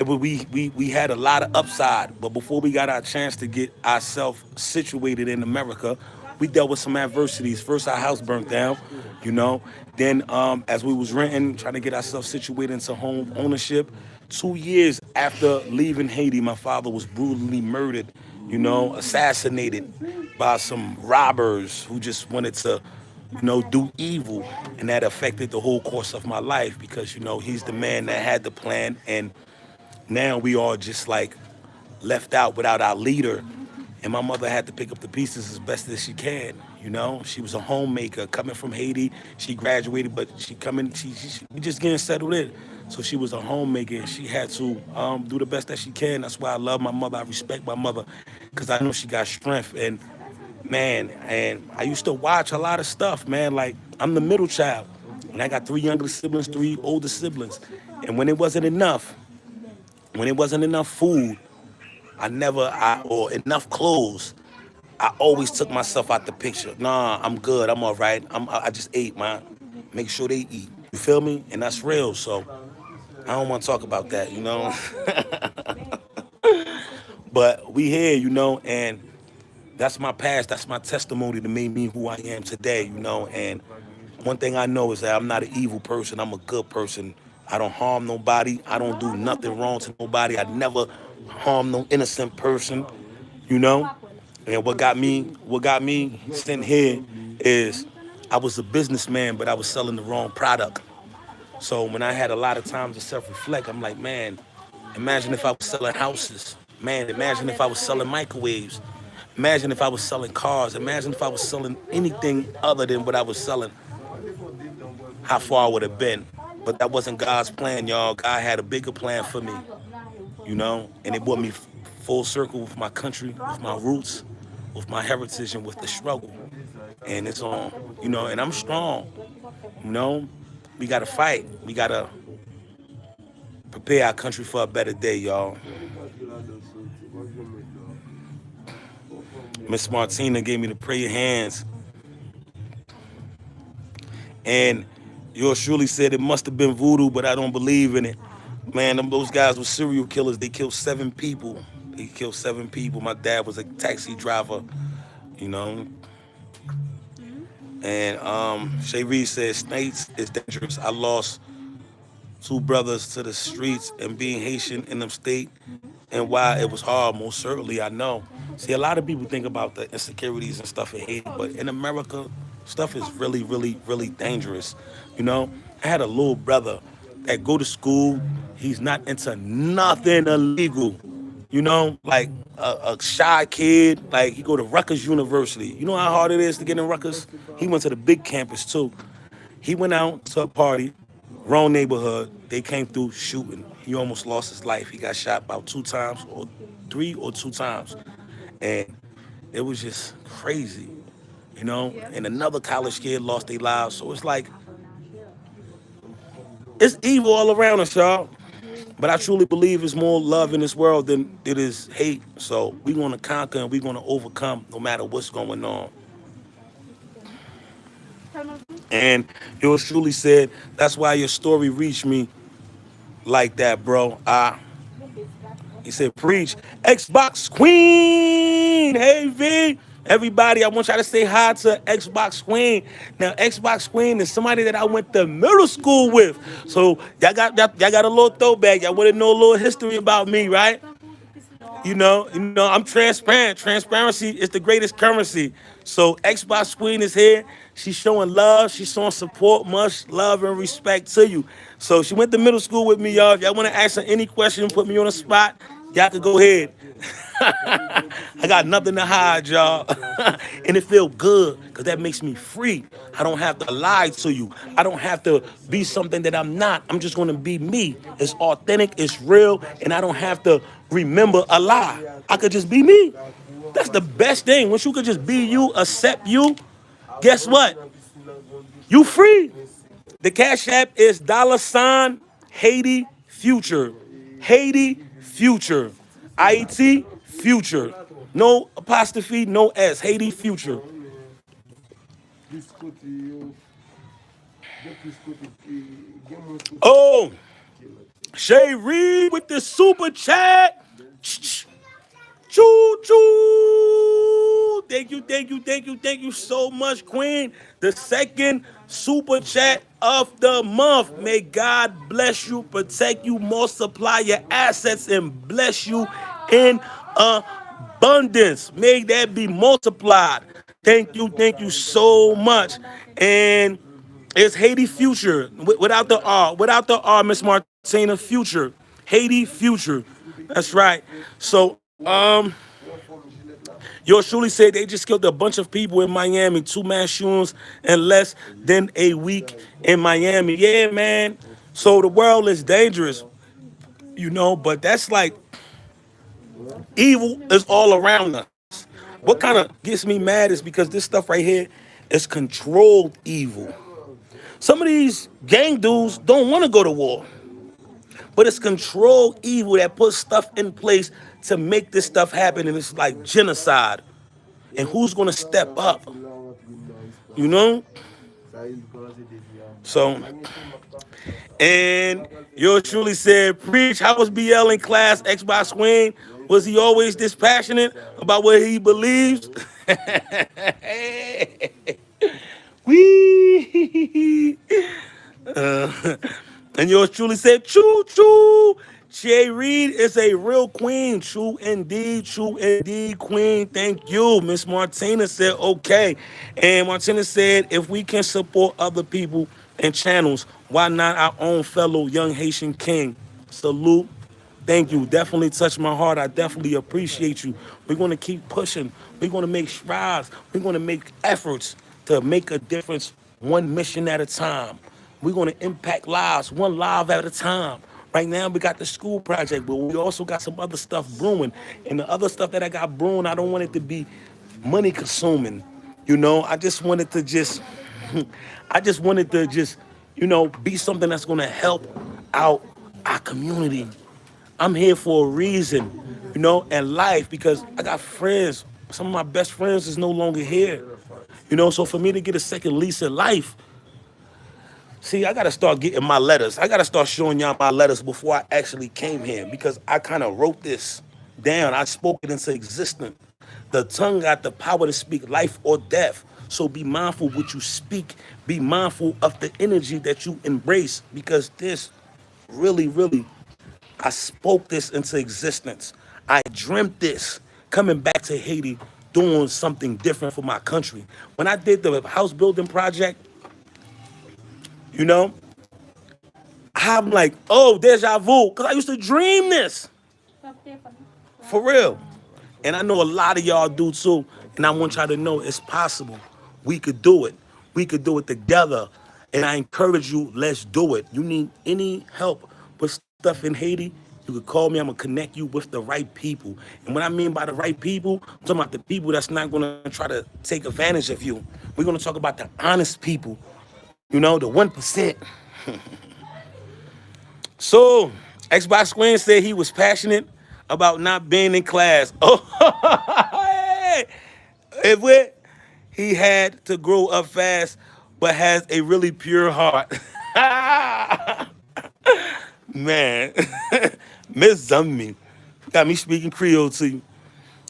we had a lot of upside. But before we got our chance to get ourselves situated in America, we dealt with some adversities. First, our house burnt down, you know. Then, as we was renting, trying to get ourselves situated into home ownership. 2 years after leaving Haiti, my father was brutally murdered, assassinated by some robbers who just wanted to do evil. And that affected the whole course of my life because, he's the man that had the plan. And now we are just like left out without our leader. and my mother had to pick up the pieces as best as she can. You know, she was a homemaker coming from Haiti. She graduated, but she coming, she we just getting settled in. So she was a homemaker, and she had to do the best that she can. That's why I love my mother. I respect my mother, because I know she got strength. And man, and I used to watch a lot of stuff, man. Like, I'm the middle child, and I got three younger siblings, three older siblings. And when it wasn't enough food, or enough clothes, I always took myself out the picture. Nah, I'm good. I'm all right. I just ate, man. Make sure they eat. You feel me? And that's real. So I don't want to talk about that, you know. But we here, you know, and that's my past. That's my testimony to make me who I am today, you know. And one thing I know is that I'm not an evil person. I'm a good person. I don't harm nobody. I don't do nothing wrong to nobody. I never harm no innocent person, you know. And what got me sitting here is I was a businessman, but I was selling the wrong product. So when I had a lot of time to self-reflect, I'm like, man, imagine if I was selling houses. Man, imagine if I was selling microwaves. Imagine if I was selling cars. Imagine if I was selling anything other than what I was selling. How far I would have been. But that wasn't God's plan, y'all. God had a bigger plan for me, you know, and it brought me full circle with my country, with my roots, with my heritage, and with the struggle. And it's on, you know, and I'm strong, you know. We gotta fight. We gotta prepare our country for a better day, y'all. Miss Martina gave me the prayer hands, and yours truly said it must have been voodoo, but I don't believe in it. Man, those guys were serial killers. They killed 7 people. They killed 7 people. My dad was a taxi driver, you know. And Shay Reed said, snakes is dangerous. I lost 2 brothers to the streets, and being Haitian in them state, and why it was hard, most certainly I know. See, a lot of people think about the insecurities and stuff in Haiti, but in America, stuff is really, really, really dangerous. You know, I had a little brother that go to school. He's not into nothing illegal. You know, like a shy kid. Like, he go to Rutgers University. You know how hard it is to get in Rutgers? He went to the big campus too. He went out to a party, wrong neighborhood. They came through shooting. He almost lost his life. He got shot about 2 times, or 3 or 2 times. And it was just crazy, you know? And another college kid lost their lives. So it's like, it's evil all around us, y'all. But I truly believe it's more love in this world than it is hate. So we're going to conquer and we're going to overcome no matter what's going on. And yours truly said, that's why your story reached me like that, bro. He said, preach. Xbox Queen. Hey, V. Everybody, I want y'all to say hi to Xbox Queen. Now, Xbox Queen is somebody that I went to middle school with. So y'all got a little throwback. Y'all want to know a little history about me, right? You know, I'm transparent. Transparency is the greatest currency. So Xbox Queen is here. She's showing love. She's showing support. Much love and respect to you. So she went to middle school with me, y'all. If y'all want to ask her any question, put me on the spot, y'all can go ahead. I got nothing to hide, y'all. And it feel good because that makes me free. I don't have to lie to you. I don't have to be something that I'm not. I'm just going to be me. It's authentic, it's real, and I don't have to remember a lie. I could just be me. That's the best thing. Once you could just be you, accept you, guess what? You free. The Cash App is $ Haiti Future. Haiti Future. IET Future. No apostrophe, no S. Haiti Future. Oh, Shay Reed with the super chat. Choo choo. Thank you so much, Queen. The second super chat of the month. May God bless you, protect you, multiply your assets, and bless you in abundance. May that be multiplied. Thank you so much. And it's Haiti Future without the R, Miss Martina. Future, Haiti Future. That's right. So Yours truly said they just killed a bunch of people in Miami, two mass shootings in less than a week in Miami. Yeah, man. So the world is dangerous, but that's like evil is all around us. What kind of gets me mad is because this stuff right here is controlled evil. Some of these gang dudes don't want to go to war, but it's controlled evil that puts stuff in place to make this stuff happen, and it's like genocide. And who's gonna step up? You know? So, and yours truly said, preach, how was BL in class, Xbox Wayne? Was he always this passionate about what he believes? Wee. And yours truly said, choo choo. Shay Reed is a real queen. True indeed, queen. Thank you. Miss Martina said, okay. And Martina said, if we can support other people and channels, why not our own fellow young Haitian king? Salute. Thank you. Definitely touched my heart. I definitely appreciate you. We're going to keep pushing. We're going to make strides. We're going to make efforts to make a difference one mission at a time. We're going to impact lives one live at a time. Right now, we got the school project, but we also got some other stuff brewing. And the other stuff that I got brewing, I don't want it to be money consuming. I just wanted to just, I just wanted to just, be something that's going to help out our community. I'm here for a reason, and life, because I got friends. Some of my best friends is no longer here. So for me to get a second lease of life, see, I got to start getting my letters. I got to start showing y'all my letters before I actually came here, because I kind of wrote this down. I spoke it into existence. The tongue got the power to speak life or death. So be mindful what you speak. Be mindful of the energy that you embrace, because this really, really, I spoke this into existence. I dreamt this coming back to Haiti, doing something different for my country. When I did the house building project, you know, I'm like, oh, deja vu, because I used to dream this. For real. And I know a lot of y'all do too. And I want y'all to know it's possible. We could do it. We could do it together. And I encourage you, let's do it. You need any help with stuff in Haiti, you could call me. I'm going to connect you with the right people. And what I mean by the right people, I'm talking about the people that's not going to try to take advantage of you. We're going to talk about the honest people, the 1%. So, Xbox Square said he was passionate about not being in class. Oh, hey, if we, he had to grow up fast, but has a really pure heart. Man, Miss Zummi got me speaking Creole to you.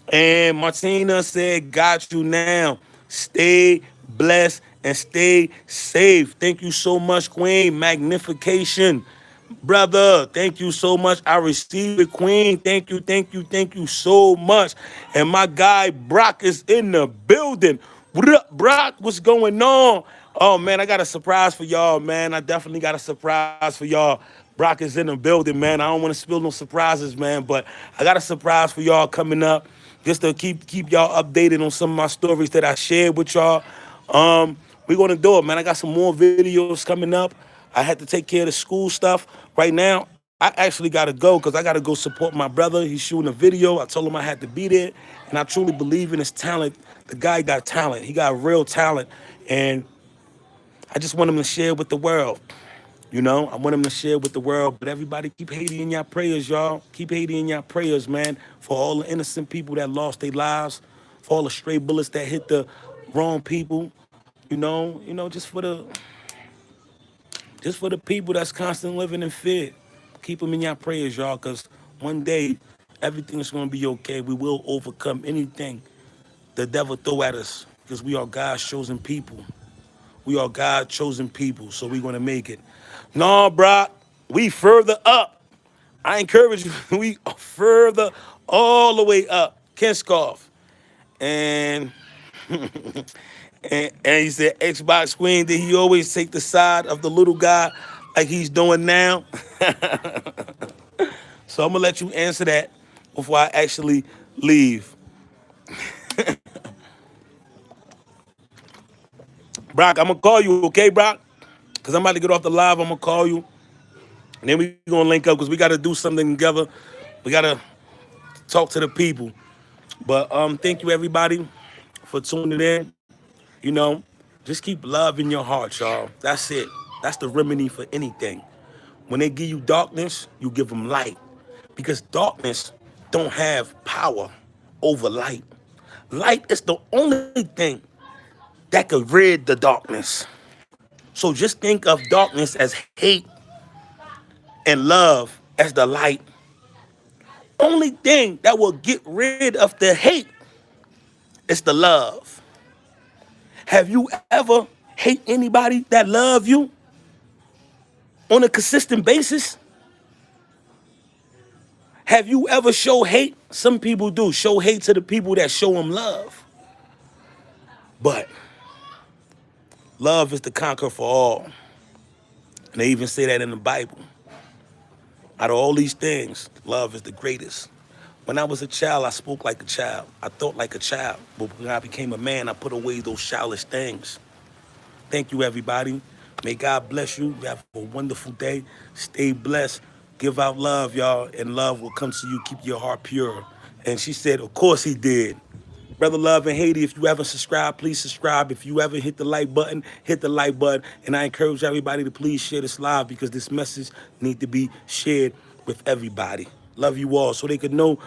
And Martina said, got you now. Stay blessed and stay safe. Thank you so much, Queen. Magnification. Brother, thank you so much. I received it, Queen. Thank you so much. And my guy Brock is in the building. What up, Brock? What's going on? Oh, man, I got a surprise for y'all, man. I definitely got a surprise for y'all. Brock is in the building, man. I don't want to spill no surprises, man, but I got a surprise for y'all coming up, just to keep y'all updated on some of my stories that I shared with y'all. We're going to do it, man. I got some more videos coming up. I had to take care of the school stuff. Right now, I actually got to go because I got to go support my brother. He's shooting a video. I told him I had to be there, and I truly believe in his talent. The guy got talent. He got real talent, and I just want him to share with the world. I want him to share with the world. But everybody keep Haiti in your prayers, y'all. Keep Haiti in your prayers, man, for all the innocent people that lost their lives, for all the stray bullets that hit the wrong people, just for the people that's constantly living in fear. Keep them in your prayers, y'all, because one day everything's going to be okay. We will overcome anything the devil throw at us, because we are God's chosen people. We are God's chosen people, so we're going to make it. No, bro, we further up. I encourage you, we are further all the way up. Kinskov. And, and he said, Xbox Queen, did he always take the side of the little guy like he's doing now? So I'm going to let you answer that before I actually leave. Brock, I'm gonna call you, okay, Brock? Cause I'm about to get off the live. I'm gonna call you, and then we gonna link up because we gotta do something together. We gotta talk to the people. But thank you everybody for tuning in. You know, just keep love in your heart, y'all. That's it. That's the remedy for anything. When they give you darkness, you give them light. Because darkness don't have power over light. Light is the only thing that could rid the darkness. So just think of darkness as hate and love as the light. Only thing that will get rid of the hate is the love. Have you ever hate anybody that love you on a consistent basis? Have you ever show hate? Some people do show hate to the people that show them love. But love is the conqueror for all. And they even say that in the Bible. Out of all these things, love is the greatest. When I was a child, I spoke like a child. I thought like a child. But when I became a man, I put away those childish things. Thank you, everybody. May God bless you. You have a wonderful day. Stay blessed. Give out love, y'all, and love will come to you. Keep your heart pure. And she said, of course he did. Brother Love in Haiti, if you haven't subscribed, please subscribe. If you haven't hit the like button, hit the like button. And I encourage everybody to please share this live because this message needs to be shared with everybody. Love you all so they could know